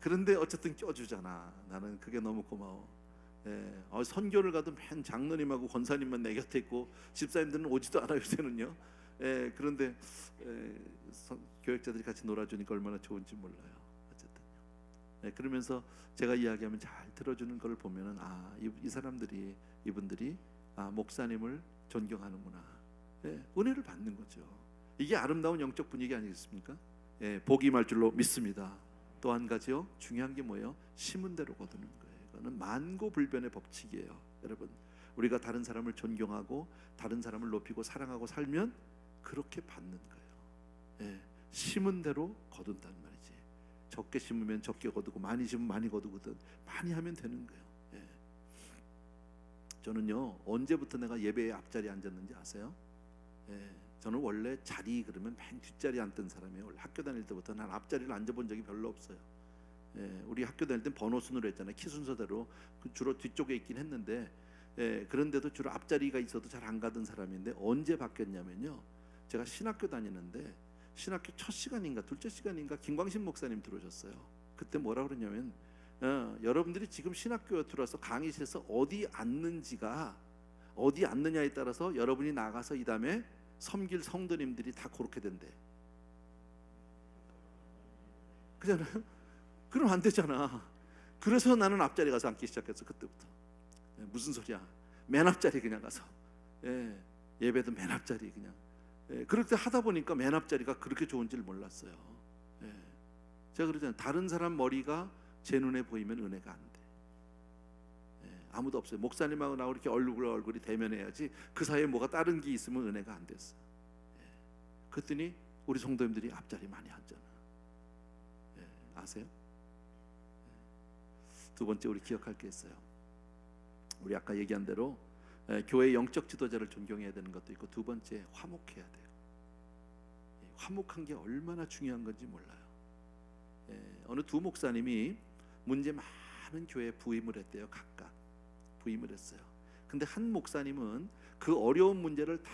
그런데 어쨌든 껴주잖아. 나는 그게 너무 고마워. 선교를 가도 맨 장로님하고 권사님만 내 곁에 있고 집사님들은 오지도 않아요 요새는요. 그런데 교역자들이 같이 놀아주니까 얼마나 좋은지 몰라요. 어쨌든 그러면서 제가 이야기하면 잘 들어주는 걸 보면은 이 사람들이, 이분들이 목사님을 존경하는구나. 은혜를 받는 거죠. 이게 아름다운 영적 분위기 아니겠습니까? 복이 임할 줄로 믿습니다. 또 한 가지요, 중요한 게 뭐예요? 심은 대로 거두는 거예요. 이거는 만고불변의 법칙이에요. 여러분, 우리가 다른 사람을 존경하고 다른 사람을 높이고 사랑하고 살면 그렇게 받는 거예요. 심은 대로 거둔다는 말이지. 적게 심으면 적게 거두고 많이 심으면 많이 거두거든. 많이 하면 되는 거예요. 저는요, 언제부터 내가 예배의 앞자리에 앉았는지 아세요? 저는 원래 자리 그러면 맨 뒷자리에 앉던 사람이에요. 원래 학교 다닐 때부터 난 앞자리를 앉아본 적이 별로 없어요. 우리 학교 다닐 땐 번호 순으로 했잖아요. 키 순서대로. 주로 뒤쪽에 있긴 했는데, 그런데도 주로 앞자리가 있어도 잘 안 가던 사람인데, 언제 바뀌었냐면요, 제가 신학교 다니는데 신학교 첫 시간인가 둘째 시간인가 김광신 목사님 들어오셨어요. 그때 뭐라 그러냐면, 여러분들이 지금 신학교에 들어와서 강의실에서 어디 앉느냐에 따라서 여러분이 나가서 이 다음에 섬길 성도님들이 다 그렇게 된대. 그잖아요. 그럼 안 되잖아. 그래서 나는 앞자리 가서 앉기 시작했어. 그때부터. 무슨 소리야? 맨 앞자리 그냥 가서. 예배도 맨 앞자리 그냥. 그렇게 하다 보니까 맨 앞자리가 그렇게 좋은 줄 몰랐어요. 제가 그러잖아요. 다른 사람 머리가 제 눈에 보이면 은혜가 안 돼. 아무도 없어요. 목사님하고 나하고 이렇게 얼굴이 대면해야지. 그 사이에 뭐가 다른 게 있으면 은혜가 안 됐어. 그랬더니 우리 성도님들이 앞자리 많이 앉잖아. 아세요? 두 번째 우리 기억할 게 있어요. 우리 아까 얘기한 대로 교회 영적 지도자를 존경해야 되는 것도 있고, 두 번째 화목해야 돼요. 화목한 게 얼마나 중요한 건지 몰라요. 어느 두 목사님이 문제 많은 교회에 부임을 했대요. 각각 부임을 했어요. 근데 한 목사님은 그 어려운 문제를 다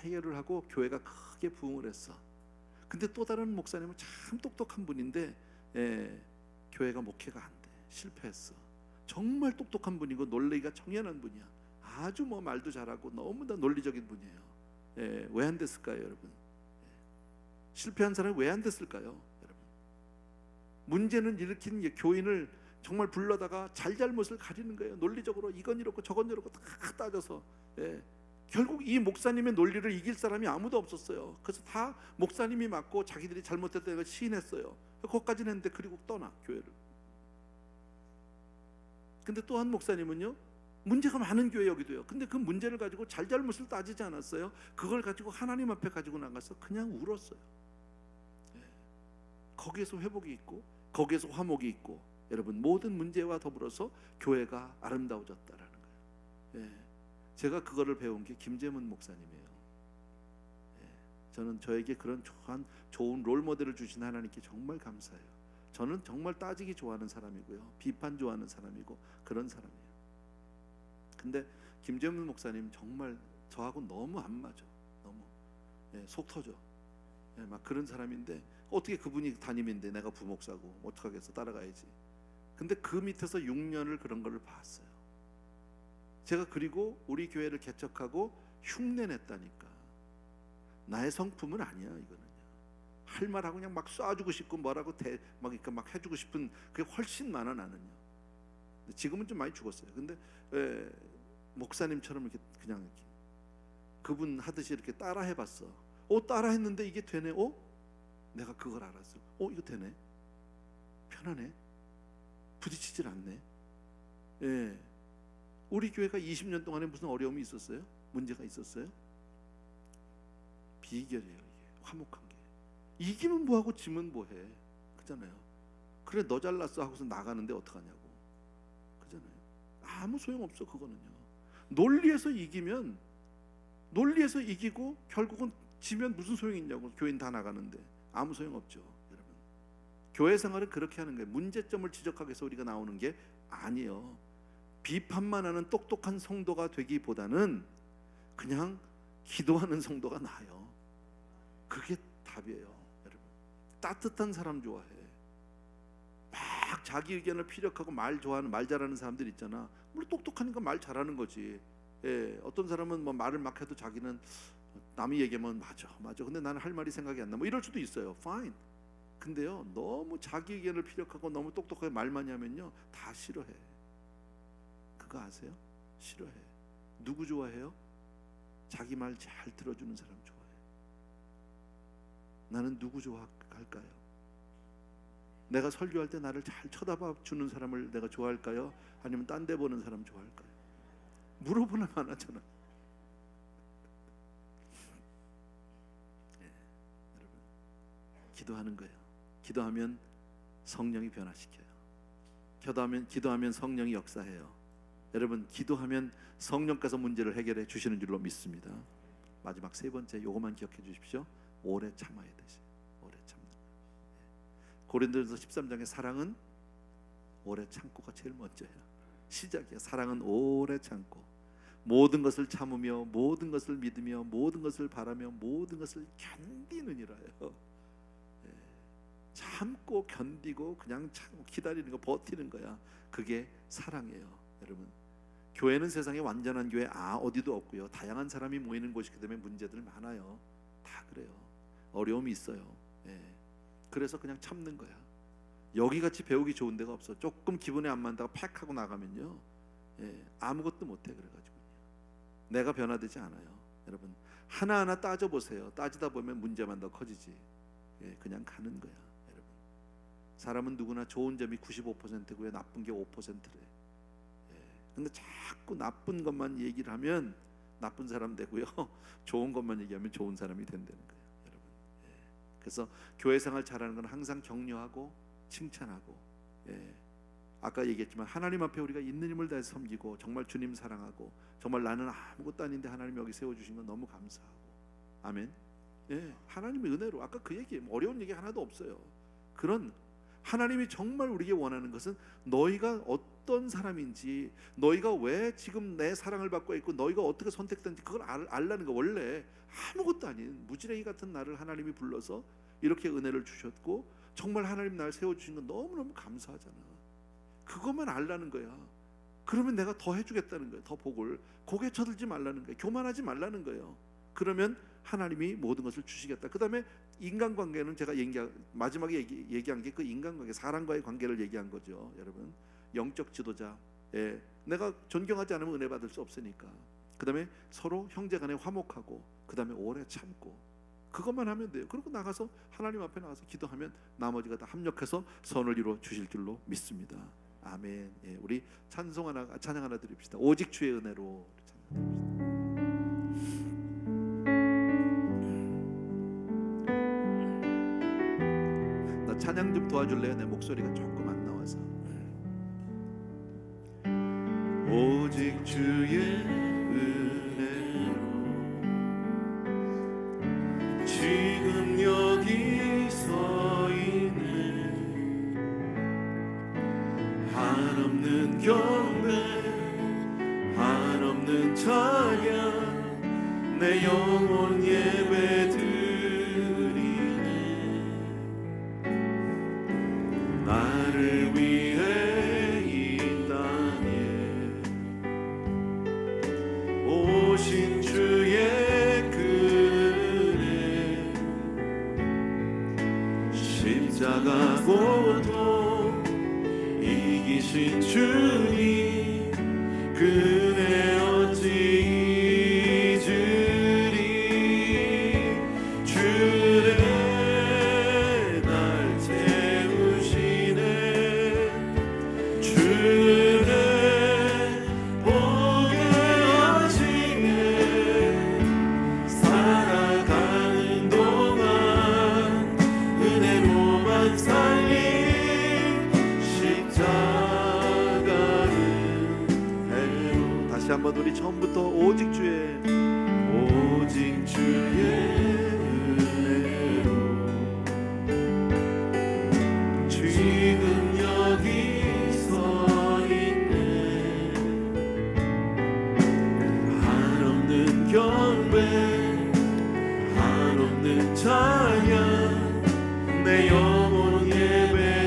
해결을 하고 교회가 크게 부흥을 했어. 근데 또 다른 목사님은 참 똑똑한 분인데 교회가 목회가 안 돼. 실패했어. 정말 똑똑한 분이고 논리가 청연한 분이야. 아주 뭐 말도 잘하고 너무나 논리적인 분이에요. 왜 안 됐을까요, 여러분? 실패한 사람이 왜 안 됐을까요, 여러분? 문제는 일으킨 교인을 정말 불러다가 잘잘못을 가리는 거예요. 논리적으로 이건 이렇고 저건 이렇고 다 따져서 결국 이 목사님의 논리를 이길 사람이 아무도 없었어요. 그래서 다 목사님이 맞고 자기들이 잘못했다는 걸 시인했어요. 거기까지는 했는데 그리고 떠나 교회를. 근데 또 한 목사님은요, 문제가 많은 교회여기도요. 근데 그 문제를 가지고 잘잘못을 따지지 않았어요. 그걸 가지고 하나님 앞에 가지고 나가서 그냥 울었어요. 거기에서 회복이 있고 거기에서 화목이 있고, 여러분 모든 문제와 더불어서 교회가 아름다워졌다라는 거예요. 제가 그거를 배운 게 김재문 목사님이에요. 저는 저에게 그런 좋은 롤 모델을 주신 하나님께 정말 감사해요. 저는 정말 따지기 좋아하는 사람이고요, 비판 좋아하는 사람이고 그런 사람이에요. 근데 김재문 목사님 정말 저하고 너무 안 맞아. 너무 속 터져. 막 그런 사람인데 어떻게 그분이 담임인데 내가 부목사고 어떡하겠어, 따라가야지. 근데 그 밑에서 6년을 그런 걸 봤어요. 제가 그리고 우리 교회를 개척하고 흉내냈다니까. 나의 성품은 아니야 이거는요. 할 말하고 그냥 막 쏴주고 싶고 뭐라고 막 해주고 싶은 그게 훨씬 많아 나는요. 지금은 좀 많이 죽었어요. 근데 목사님처럼 이렇게 그냥 이렇게 그분 하듯이 이렇게 따라 해봤어. 따라 했는데 이게 되네. 내가 그걸 알았어. 이거 되네. 편하네. 부딪히질 않네. 우리 교회가 20년 동안에 무슨 어려움이 있었어요? 문제가 있었어요? 비결이에요. 이게 화목한 게. 이기면 뭐하고 지면 뭐해. 그잖아요. 그래 너 잘났어 하고서 나가는데 어떡하냐고. 그잖아요. 아무 소용없어 그거는요. 논리에서 이기고 결국은 지면 무슨 소용이 있냐고. 교인 다 나가는데 아무 소용없죠. 여러분, 교회 생활은 그렇게 하는 거예요. 문제점을 지적하기 위해서 우리가 나오는 게 아니에요. 비판만 하는 똑똑한 성도가 되기보다는 그냥 기도하는 성도가 나아요. 그게 답이에요. 여러분, 따뜻한 사람 좋아해. 막 자기 의견을 피력하고 말 잘하는 사람들 있잖아. 물론 똑똑하니까 말 잘하는 거지. 어떤 사람은 뭐 말을 막 해도 자기는 남이 얘기하면 맞아. 근데 나는 할 말이 생각이 안 나. 뭐 이럴 수도 있어요. Fine. 근데요, 너무 자기 의견을 피력하고 너무 똑똑하게 말 많이 하면요, 다 싫어해. 그거 아세요? 싫어해. 누구 좋아해요? 자기 말 잘 들어주는 사람 좋아해. 나는 누구 좋아할까요? 내가 설교할 때 나를 잘 쳐다봐 주는 사람을 내가 좋아할까요? 아니면 딴 데 보는 사람 좋아할까요? 물어보나 마나잖아. 여러분, 기도하는 거예요. 기도하면 성령이 변화시켜요. 기도하면 성령이 역사해요. 여러분, 기도하면 성령께서 문제를 해결해 주시는 줄로 믿습니다. 마지막 세 번째, 요것만 기억해 주십시오. 오래 참아야 되지. 오래 참는 거예요. 고린도전서 13장의 사랑은 오래 참고가 제일 먼저예요. 시작이야. 사랑은 오래 참고 모든 것을 참으며 모든 것을 믿으며 모든 것을 바라며 모든 것을 견디느니라요. 참고 견디고 그냥 참고 기다리는 거, 버티는 거야. 그게 사랑이에요. 여러분, 교회는 세상에 완전한 교회 어디도 없고요. 다양한 사람이 모이는 곳이기 때문에 문제들 많아요. 다 그래요. 어려움이 있어요. 그래서 그냥 참는 거야. 여기같이 배우기 좋은 데가 없어. 조금 기분에 안 맞다가 팩 하고 나가면요, 아무것도 못해. 그래가지고 내가 변화되지 않아요. 여러분, 하나하나 따져보세요. 따지다 보면 문제만 더 커지지. 그냥 가는 거야. 여러분, 사람은 누구나 좋은 점이 95%고요 나쁜 게 5%래. 근데 자꾸 나쁜 것만 얘기를 하면 나쁜 사람 되고요, 좋은 것만 얘기하면 좋은 사람이 된다는 거예요. 여러분, 그래서 교회 생활 잘하는 건 항상 격려하고 칭찬하고, 아까 얘기했지만 하나님 앞에 우리가 있는 힘을 다해서 섬기고 정말 주님 사랑하고 정말 나는 아무것도 아닌데 하나님 여기 세워주신 건 너무 감사하고. 아멘. 하나님의 은혜로 아까 그 얘기, 어려운 얘기 하나도 없어요. 그런 하나님이 정말 우리에게 원하는 것은 너희가 어떤 사람인지, 너희가 왜 지금 내 사랑을 받고 있고 너희가 어떻게 선택된지 그걸 알라는 거. 원래 아무것도 아닌 무지랭이 같은 나를 하나님이 불러서 이렇게 은혜를 주셨고 정말 하나님 나를 세워주신 건 너무너무 감사하잖아. 그것만 알라는 거야. 그러면 내가 더 해주겠다는 거예요. 더 복을. 고개 쳐들지 말라는 거예요. 교만하지 말라는 거예요. 그러면 하나님이 모든 것을 주시겠다. 그 다음에 인간관계는 제가 마지막에 얘기한 게 그 인간관계, 사람과의 관계를 얘기한 거죠. 여러분, 영적 지도자, 내가 존경하지 않으면 은혜 받을 수 없으니까. 그 다음에 서로 형제간에 화목하고, 그 다음에 오래 참고, 그것만 하면 돼요. 그리고 나가서 하나님 앞에 나가서 기도하면 나머지가 다 합력해서 선을 이루어 주실 줄로 믿습니다. 아멘. 우리 찬양 하나 드립시다. 오직 주의 은혜로 찬양드립시다. 찬양 좀 도와줄래요? 내 목소리가 조금 안 나와서. 오직 주의 은혜로 지금 여기 서 있는 한없는 경배 한없는 찬양 내 영혼 예배 나를 위해 이 땅에 오신 주의 은혜 십자가 고통 이기신 주님 그 은혜 어찌 잊으리. 주의 한번 우리 처음부터 오직 주의 은혜로 지금 여기 서 있네 한없는 경배 한없는 찬양 내 영혼 예배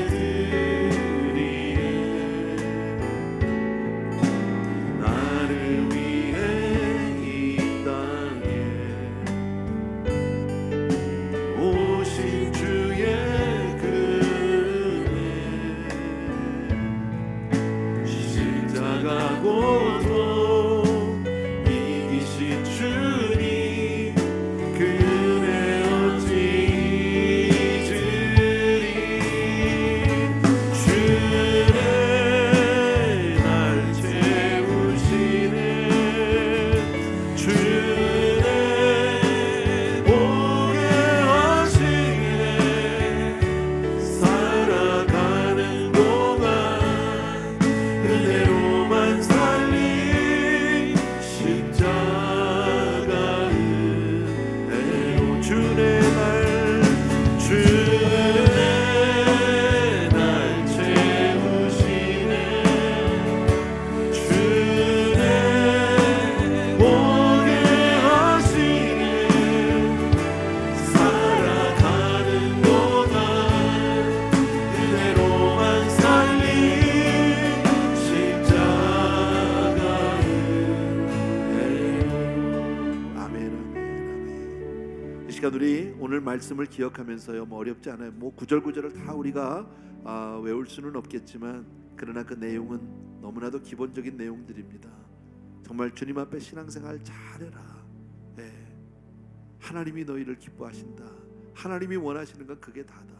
우리 오늘 말씀을 기억하면서요, 뭐 어렵지 않아요. 뭐 구절구절을 다 우리가 외울 수는 없겠지만 그러나 그 내용은 너무나도 기본적인 내용들입니다. 정말 주님 앞에 신앙생활 잘해라. 하나님이 너희를 기뻐하신다. 하나님이 원하시는 건 그게 다다.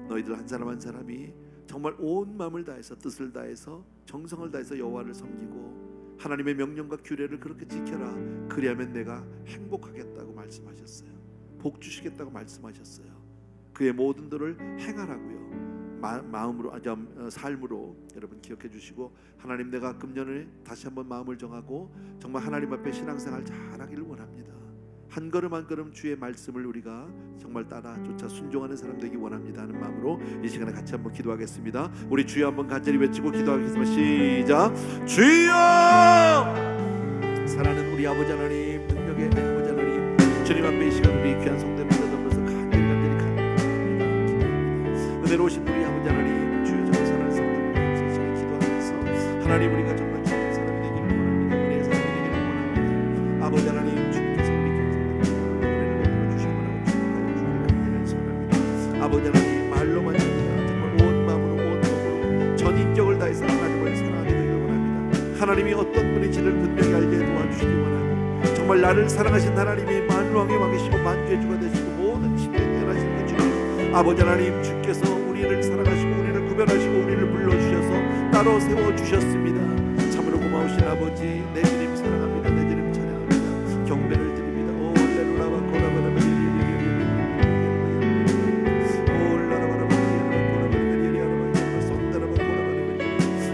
너희들 한 사람 한 사람이 정말 온 마음을 다해서 뜻을 다해서 정성을 다해서 여호와를 섬기고 하나님의 명령과 규례를 그렇게 지켜라. 그리하면 내가 행복하겠다고 말씀하셨어요. 복 주시겠다고 말씀하셨어요. 그의 모든 들을 행하라고요. 마음으로 삶으로 여러분 기억해 주시고, 하나님 내가 금년에 다시 한번 마음을 정하고 정말 하나님 앞에 신앙생활 잘하기를 원합니다. 한 걸음 한 걸음 주의 말씀을 우리가 정말 따라 쫓아 순종하는 사람 되기 원합니다 하는 마음으로 이 시간에 같이 한번 기도하겠습니다. 우리 주여 한번 간절히 외치고 기도하겠습니다. 시작. 주여! 사랑하는 우리 아버지 하나님, 능력의 아버지 하나님, 주님 앞에 이 시간 우리 귀한 성도님들 더불어서 간절히 감사합니다. 은혜로우신 우리 아버지 하나님, 주여 정말 사랑하는 성도님들 감사히 기도하면서 하나님 우리가 정말 주의 사람이 되기를 원합니다. 은혜의 사람이 되기를 원합니다. 아버지 하나님, 주님께서 우리 귀한 성도님들 은혜를 베풀어 주시고 축복하여 주시기를 간절히 소원합니다. 아버지 하나님, 말로만 아니라 정말 온 마음으로 온 몸으로 전인격을 다해서 하나님을 사랑하게 되기를 원합니다. 하나님이 어떤 분인지를 분명히 알게 도와주시기 원하고 정말 나를 사랑하신 하나님이 만왕의 왕이시고 만주의 주가 되시고 모든 신에 뛰어나신 그 주님 아버지 하나님, 주께서 우리를 사랑하시고 우리를 구별하시고 우리를 불러주셔서 따로 세워주셨습니다. 참으로 고마우신 아버지, 내 주님 사랑합니다. 내 주님 찬양합니다. 경배를 드립니다. 오 할렐루야 고라바라바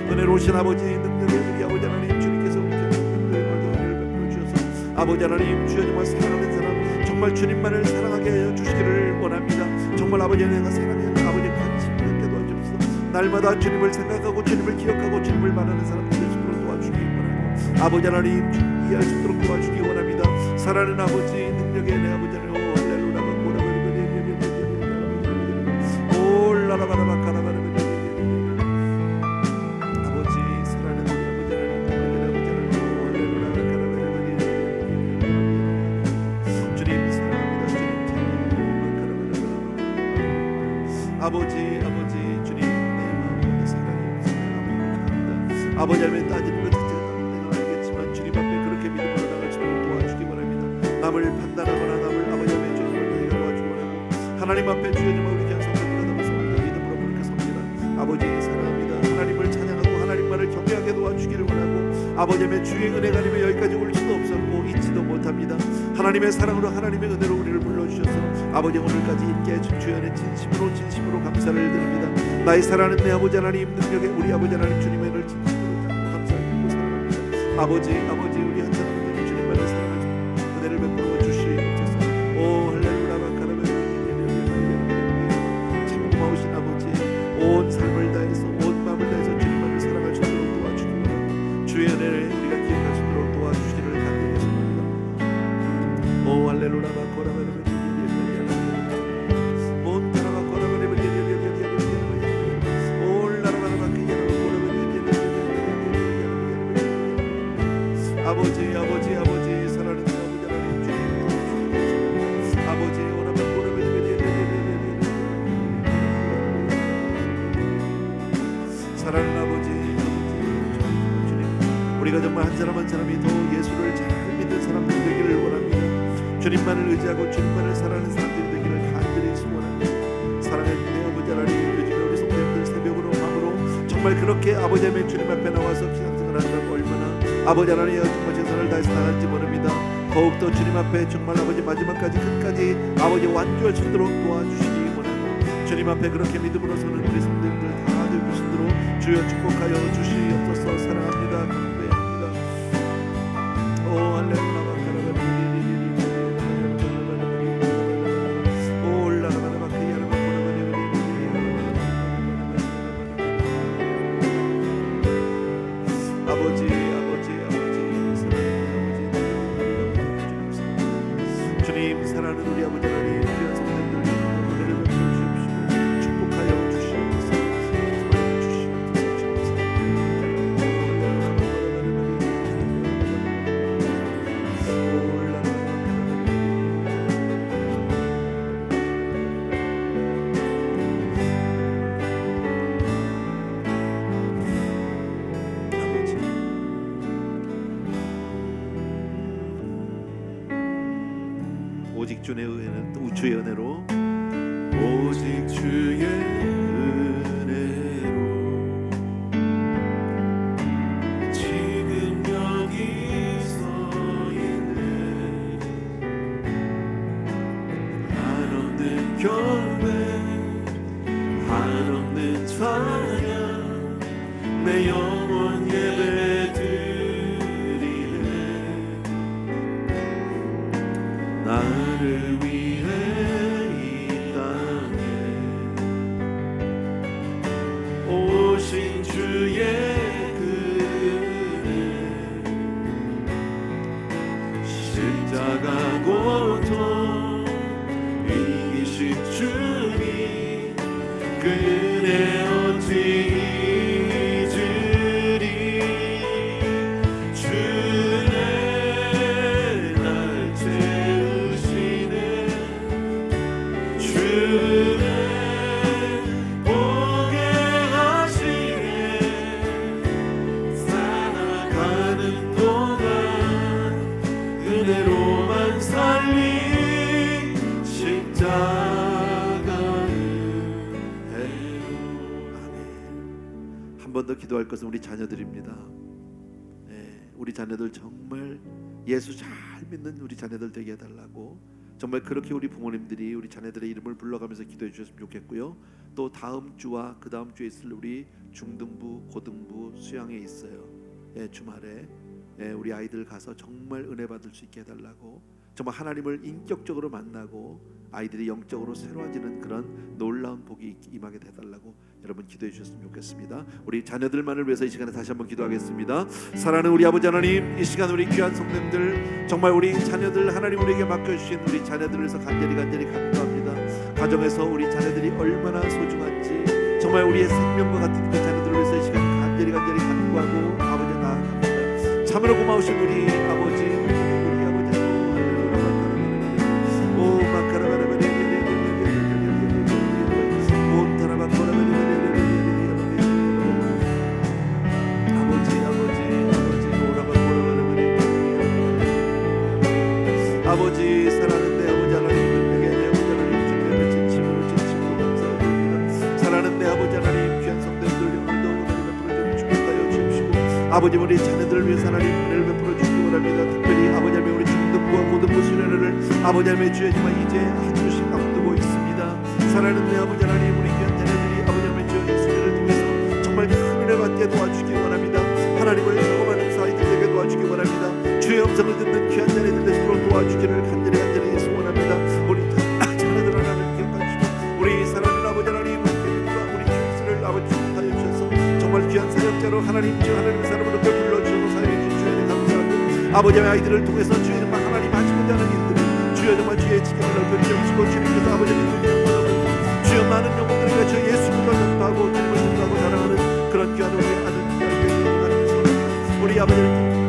은혜로우신 아버지, 능력의 우리 아버지 하나님, 주님께서 우리 은혜를 베풀어 주셔서 아버지 하나님, 주여 정말 사랑하는 사람, 정말 주님만을 사랑하게 하여 주시기를 원합니다. 정말 아버지 내가 사랑하는 아버지 관심 갖게 도와주옵소서. 날마다 주님을 생각하고 주님을 기억하고 주님을 말하는 사람 될 수 있도록 도와주시기 원하고 아버지 하나님, 주님 이해할 수 있도록 도와주시기 원합니다. 사랑하는 아버지, 능력의 내 아버지 하나님, 오 할렐루야 고라바라바 오 라라바라바 가라바라바 아버지, 주님 내 마음에 사랑합니다. 아버지 하나님, 따지는 것 자체가 내가 알겠지만 주님 앞에 그렇게 믿음으로 나갈 수 있도록 도와주기 원합니다. 남을 판단하거나 남을 아버지 하나님 주님을 도와주기 원하고 하나님 앞에 주여 정말 우리 귀한 성도들과 남을 섭니다. 믿음으로 그렇게 섭니다. 아버지 사랑합니다. 하나님을 찬양하고 하나님만을 경외하게 도와주기를 원하고 아버지 하나님의 주의 은혜가 아니면 여기까지 올 수도 없었고 있지도 못합니다. 하나님의 사랑으로 하나님의 은혜로 우리를 불러주셔서 아버지 오늘까지 있게 해준 주연의 진심으로 감사를 드립니다. 나의 사랑하는 내 아버지 하나님, 능력의 우리 아버지 하나님, 주님의 은혜를 진심으로 감사드리고 사랑합니다. 아버지 우리 한 사람들 주님만을 사랑하시고 은혜를 베풀어 주시옵소서. 오 할렐루야 마카라베 참 고마우신 아버지, 온 삶을 다해서 온 마음을 다해서 주님만을 사랑할 수 있도록 도와주시기 원합니다. 주의 은혜를 우리가 기억할 수 있도록 도와주시기를 간절히 소원합니다. 오 할렐루야 마코라베 아버지 사랑하는 아버지 하나님, 주님 아버지 오라바 오라베 사랑하는 아버지 주님, 우리가 정말 한 사람 한 사람이 더 예수를 잘 믿는 사람들 되기를 원합니다. 주님만을 의지하고 주님만을 사랑하는 사람들이 되기를 간절히 소원합니다. 사랑하는 내 아버지 하나님, 요즘에 우리 성도님들 새벽으로 밤으로 정말 그렇게 아버지 하나님 주님 앞에 나와서 신앙생활 한다고 얼마나 아버지 하나님 정말 최선을 다해서 나갈지 모릅니다. 더욱더 주님 앞에 정말 아버지 마지막까지 끝까지 아버지 완주할 수 있도록 도와주시기 원하고 주님 앞에 그렇게 믿음으로 서는 우리 성도님들 다 되시도록 주여 축복하여 주시옵소서. 사랑합니다. 감사합니다. 오 할렐루야 사랑하는 우리 아버지 하나님, 귀한 성도님들 은혜를 베풀어 주시옵시고 축복하여 주시옵소서. 오직 주의 은혜는 주의 은혜로 오직 주의 은혜로 지금 여기 서 있네. 한없는 경배 한없는 찬양 내 영혼 예배 드리네. 번 더 기도할 것은 우리 자녀들입니다. 우리 자녀들 정말 예수 잘 믿는 우리 자녀들 되게 해달라고, 정말 그렇게 우리 부모님들이 우리 자녀들의 이름을 불러가면서 기도해 주셨으면 좋겠고요. 또 다음 주와 그 다음 주에 있을 우리 중등부, 고등부 수양회 있어요. 주말에 우리 아이들 가서 정말 은혜 받을 수 있게 해달라고, 정말 하나님을 인격적으로 만나고 아이들이 영적으로 새로워지는 그런 놀라운 복이 임하게 해달라고 여러분 기도해 주셨으면 좋겠습니다. 우리 자녀들만을 위해서 이 시간에 다시 한번 기도하겠습니다. 사랑하는 우리 아버지 하나님, 이 시간 우리 귀한 성도님들, 정말 우리 자녀들 하나님 우리에게 맡겨주신 우리 자녀들을 위해서 간절히 간구합니다. 가정에서 우리 자녀들이 얼마나 소중한지 정말 우리의 생명과 같은 그 자녀들을 위해서 이 시간 간절히 간구하고 아버지 나아갑니다. 참으로 고마우신 우리 아버지, 아버지 사랑하는 내 아버지 하나님에게 내 아버지 하나님 주님의 진심으로 감사드립니다. 사랑하는 내 아버지 하나님, 귀한 성도들 오늘도 은혜를 베풀어 축복하여 주시고 아버지 우리 자녀들을 위해서 하나님 은혜를 베풀어 주시기 원합니다. 특별히 아버지 하나님 우리 중등부와 고등부 수련회를 아버지 하나님의 주여 정말 이제 한 주씩 앞두고 있습니다. 사랑하는 내 아버지 하나님, 우리 귀한 자녀들이 아버지 하나님의 주여 이 수련을 통해서 정말 큰 은혜 받게 도와주시기 원합니다. 하나님을 경험하는 사이들 되게 도와주기 원합니다. 주의 음성을 듣는 귀한 자녀들 되시도록 도와주기를 간절히 소원합니다. 우리 자녀들 하나님 기억하시고 우리 사랑하는 아버지 하나님, 우리 주님을 아버지 축복하여 주셔서 정말 귀한 사역자로 하나님 주 하나님의 사람으로 불러주셔서 사용해 주신 주에 감사하고 아버지의 아이들을 통해서 주의 정말 하나님 하시고자 하는 일들을 주여 정말 주의 지경을 넓혀 주시고 주님께서 아버지의 믿음을 받아보고 주여 많은 영혼들과 주 예수님을 전파하고 주님을 전파하고 자랑하는 그런 귀한 우리 아들 우리 아버지를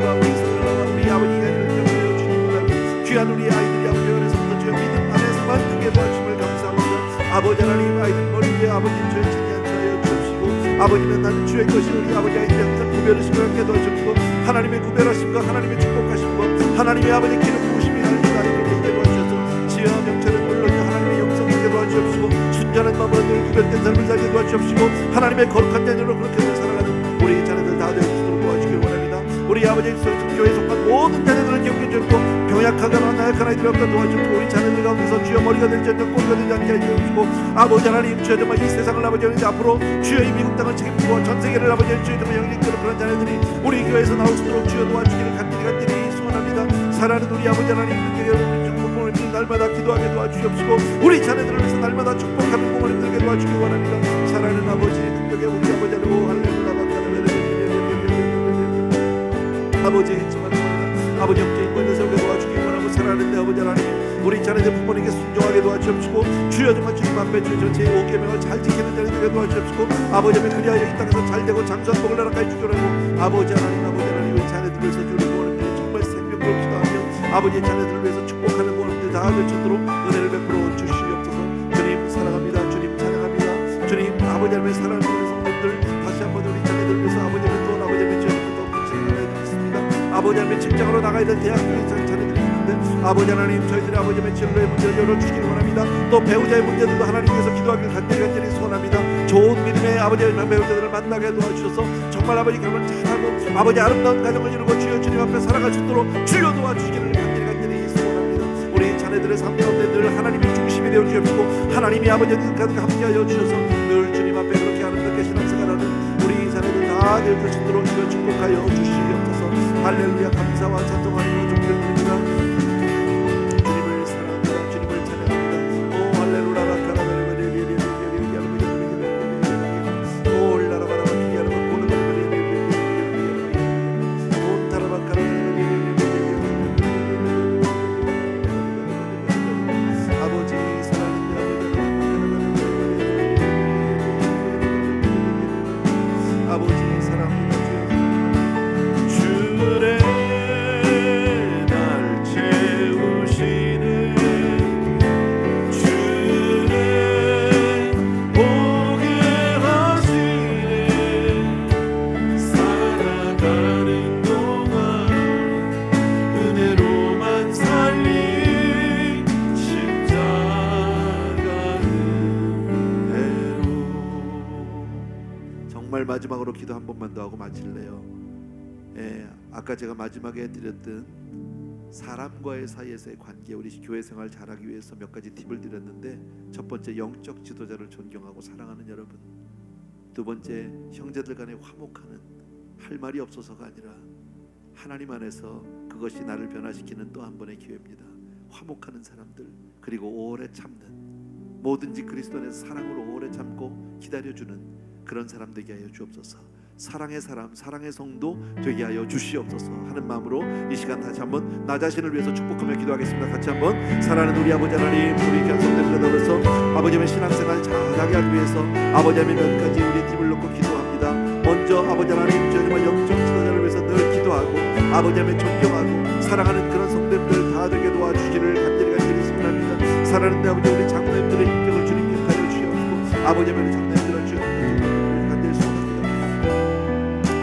우리 성도와 우리 아버지가 이렇게 주님을 귀한 우리 아이들이 아버지 안에서부터 주의 믿음 안에서만 크게 도와주심을 감사합니다. 아버지 하나님, 아이들 머리 위에 아버지 주의 찬양 하여 주시고 아버지는 나는 주의 것이 우리 아버지 아이들이 항상 구별을 심하게 도와주시고 하나님의 구별하심과 하나님의 축복하심과 하나님의 아버지 기름 부으심이 아이들에게 있게 도와주셔서 지혜와 명철은 물론 하나님의 영성을 있게 도와주시고 순전한 마음으로 늘 구별된 삶을 살게 도와주시고 하나님의 거룩한 자녀로 그렇게 살아가는 우리 자녀들 다 되어주시도록 도와주시길 원합니다. 우리 아버지 교회에 속한 모든 자녀들을 기억해 주시고 병약하거나 나약한 아이들을 없다 도와주시고 우리 자녀들 가운데서 주여 머리가 될지 않는 꼬리가 되지 않게 해주시고 아버지 하나님, 주여 정말 이 세상을 아버지 하나님 앞으로 주여 이 미국 땅을 책임지고 전 세계를 아버지 하나님 주여 정말 영리되는 그런 자녀들이 우리 교회에서 나올 수 있도록 주여 도와주기를 간절히 소원합니다. 사랑하는 우리 아버지 하나님, 부모님들 날마다 기도하게 도와주시옵시고 우리 자녀들을 위해서 날마다 축복하는 부모님들에게 도와주기 원합니다. 사랑하는 아버지, 능력의 우리 아버지 하나님 할렐루야 아버지 정말 아버지 영적인 권세 세우게 도와주기 원하고 사랑하는 내 아버지 하나님, 우리 자녀들 부모님께 순종하게 도와주옵시고 주여 정말 주님 앞에 주의 전체 5계명을 잘 지키는 자녀들에게 도와주옵시고 아버지 하나님 그리하여 이 땅에서 잘되고 장수한 복을 나라까지 주시라고 아버지 하나님 우리 자녀들을 위해서 주를 부모님들이 정말 생명으로 기도하며 아버지의 자녀들을 위해서 축복하는 부모님들 다 되도록 은혜를 베풀어 주시옵소서. 주님 사랑합니다. 주님 찬양합니다. 주님 아버지 하나님의 사랑하는 성도들 다시 한번 우리 자녀들을 위해서 아버지 하나님 또 아버지 하나님의 아버지 하나님 직장으로 나가야 될 대학교에 자녀들이 있는데 아버지 하나님 저희들의 아버지 하나님 진로의 문제를 열어주시기 원합니다. 또 배우자의 문제들도 하나님 위해서 기도하길 간절히 소원합니다. 좋은 믿음의 아버지 하나님 배우자들을 만나게 도와주셔서 정말 아버지 결혼 잘하고 아버지 아름다운 가정을 이루고 주여 주님 앞에 살아갈 수 있도록 주여 도와주시기를 간절히 소원합니다. 우리 자녀들의 삶 가운데 늘 하나님이 중심이 되어 주시옵시고 하나님이 아버지와 함께하여 주셔서 늘 주님 앞에 그렇게 아름답게 신앙생활하는 우리 자녀들 다 되어 줄 수 있도록 주여 축복하여 주시옵소서. 할렐루야. 감사와 찬송하며 존경드립니다. 주님을 사랑합니다. 주님을 찬양합니다. 오 할렐루야. 마지막으로 기도 한 번만 더 하고 마칠래요. 아까 제가 마지막에 드렸던 사람과의 사이에서의 관계, 우리 교회 생활 잘하기 위해서 몇 가지 팁을 드렸는데, 첫 번째 영적 지도자를 존경하고 사랑하는 여러분, 두 번째 형제들 간에 화목하는, 할 말이 없어서가 아니라 하나님 안에서 그것이 나를 변화시키는 또 한 번의 기회입니다. 화목하는 사람들, 그리고 오래 참는, 뭐든지 그리스도 안에서 사랑으로 오래 참고 기다려주는 그런 사람 되게 하여 주옵소서. 사랑의 사람, 사랑의 성도 되게 하여 주시옵소서 하는 마음으로 이 시간 다시 한번 나 자신을 위해서 축복하며 기도하겠습니다. 같이 한번. 사랑하는 우리 아버지 하나님, 우리 견성된 것으로서 아버지의 신앙생활 잘하게 하기 위해서 아버지의 몇 가지 우리 팀을 놓고 기도합니다. 먼저 아버지 하나님, 저희만 영적 지도자를 위해서 늘 기도하고 아버지의 존경하고 사랑하는 그런 성도들 다 되게 도와주시기를 간절히 소원합니다. 사랑하는 내 아버지, 우리 장로님들의 인격을 주님께 가져 주시옵고 아버지의 장로님들을 주님께 간절히 소원합니다.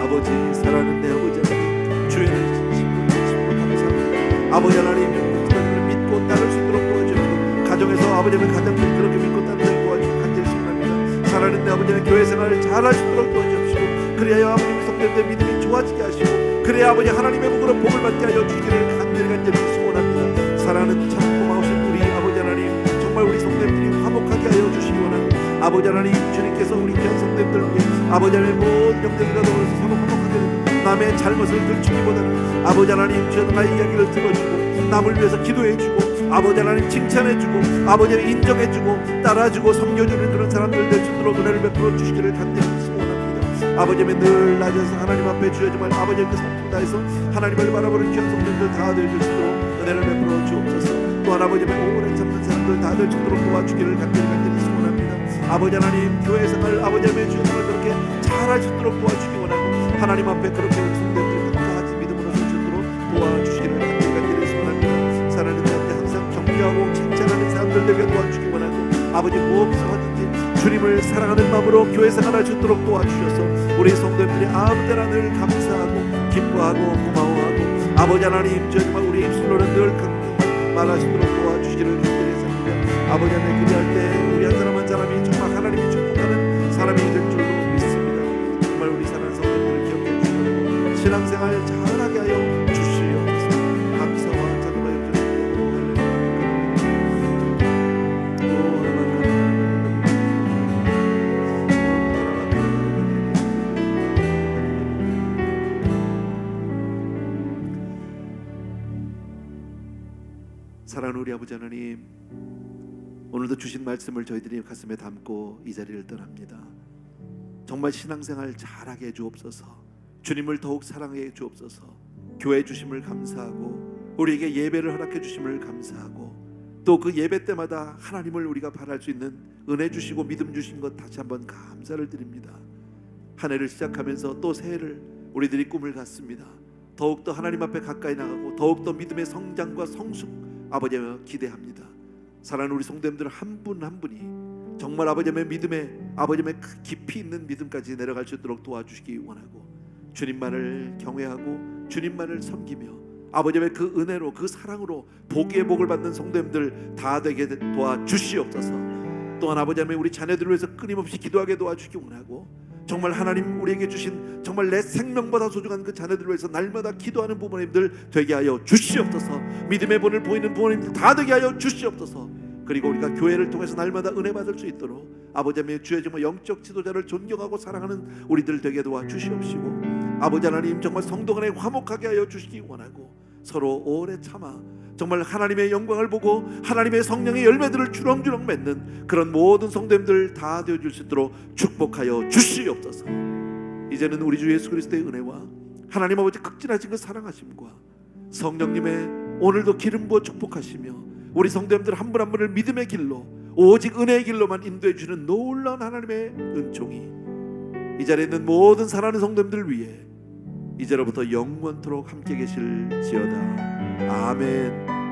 아버지, 사랑하는 내 아버지 하나님, 주에는 진심으로 감사합니다. 아버지 하나님, 그들을 믿고 따를 수 있도록 도와주시고 가정에서 아버지의 가정들이 그렇게 믿고 따르도록 도와주시고 간절히 소원합니다. 사랑하는 내 아버지는 교회 생활을 잘할 수 있도록 도와주시고, 그래야 아버지 성도들의 믿음이 좋아지게 하시고, 그래야 아버지 하나님의 복으로 복을 받게 하여 주시기를 간절히 소원합니다. 사랑하는 참 고마우신 우리 아버지 하나님, 정말 우리 성도들이 화목하게 하여 주시기 원합니다. 아버지 하나님, 주님께서 우리 귀한 성도들 위해 아버지 하나님 모든 형제들과 더불어서 서로 화목하게 되는 남의 잘못을 들추기보다는 아버지 하나님, 주의 나의 이야기를 들어주고 남을 위해서 기도해주고 아버지 하나님 칭찬해주고 아버지 하나님 인정해주고 따라주고 섬겨주는 그런 사람들 될 수 있도록 은혜를 베풀어 주시기를 간절히 소원합니다. 아버지의 늘 낮에서 하나님 앞에 주여지만 아버지의 그 성품 다해서 하나님을 바라보는 귀한 성도들 다 될 수 있도록 은혜를 베풀어 주옵소서. 또한 아버지의 오래 참는 사람들 다 될 수 있도록 도와주기를 간절히 소원합니다. 아버지 하나님, 교회 생활 아버지의 주의 생활 그렇게 잘할 수 있도록 도와주기 원하고 하나님 앞에 그렇게 우리 성도들이 다 같이 믿음으로 설 수 있도록 도와주시기를 간절히 소원합니다. 사랑하는 자한테 항상 격려하고 칭찬하는 사람들 되게 도와주기 원하고 아버지 무엇을 하든지 주님을 사랑하는 마음으로 교회 생활할 수 있도록 도와주셔서 우리 성도들이 아무 때나 늘 감사하고 기뻐하고 고마워하고 아버지 하나님, 정말 우리 입술로는 늘 강력한 말하시도록 도와주시기를 간절히 삽니다. 아버지 하나님, 그리할 때 우리 한 사람 한 사람이 정말 하나님이 축복하는 사람이 될 줄로 믿습니다. 정말 우리 사랑하는 성도들을 기억해 주시고 신앙생활 잘하게 하여 주시옵소서. 감사와 찬양을 드립니다. 사랑하는 우리 아버지 하나님, 오늘도 주신 말씀을 저희들이 가슴에 담고 이 자리를 떠납니다. 정말 신앙생활 잘하게 해주옵소서. 주님을 더욱 사랑해 주옵소서. 교회 주심을 감사하고 우리에게 예배를 허락해 주심을 감사하고 또 그 예배 때마다 하나님을 우리가 바랄 수 있는 은혜 주시고 믿음 주신 것 다시 한번 감사를 드립니다. 한 해를 시작하면서 또 새해를 우리들이 꿈을 갖습니다. 더욱더 하나님 앞에 가까이 나가고 더욱더 믿음의 성장과 성숙 아버지여 기대합니다. 사랑하는 우리 성도님들 한 분 한 분이 정말 아버지의 믿음에 아버지의 깊이 있는 믿음까지 내려갈 수 있도록 도와주시기 원하고 주님만을 경외하고 주님만을 섬기며 아버지의 그 은혜로 그 사랑으로 복의 복을 받는 성도님들 다 되게 도와주시옵소서. 또한 아버지의 우리 자녀들을 위해서 끊임없이 기도하게 도와주시기 원하고 정말 하나님 우리에게 주신 정말 내 생명보다 소중한 그 자녀들을 위해서 날마다 기도하는 부모님들 되게 하여 주시옵소서. 믿음의 본을 보이는 부모님들 다 되게 하여 주시옵소서. 그리고 우리가 교회를 통해서 날마다 은혜 받을 수 있도록 아버지 하나님, 주의 정말 영적 지도자를 존경하고 사랑하는 우리들 되게 도와주시옵시고 아버지 하나님, 정말 성도 간에 화목하게 하여 주시기 원하고 서로 오래 참아 정말 하나님의 영광을 보고 하나님의 성령의 열매들을 주렁주렁 맺는 그런 모든 성도님들 다 되어줄 수 있도록 축복하여 주시옵소서. 이제는 우리 주 예수 그리스도의 은혜와 하나님 아버지 극진하신 그 사랑하심과 성령님의 오늘도 기름 부어 축복하시며 우리 성도님들 한 분 한 분을 믿음의 길로 오직 은혜의 길로만 인도해 주는 놀라운 하나님의 은총이 이 자리에 있는 모든 사랑하는 성도님들 위해 이제로부터 영원토록 함께 계실지어다. 아멘.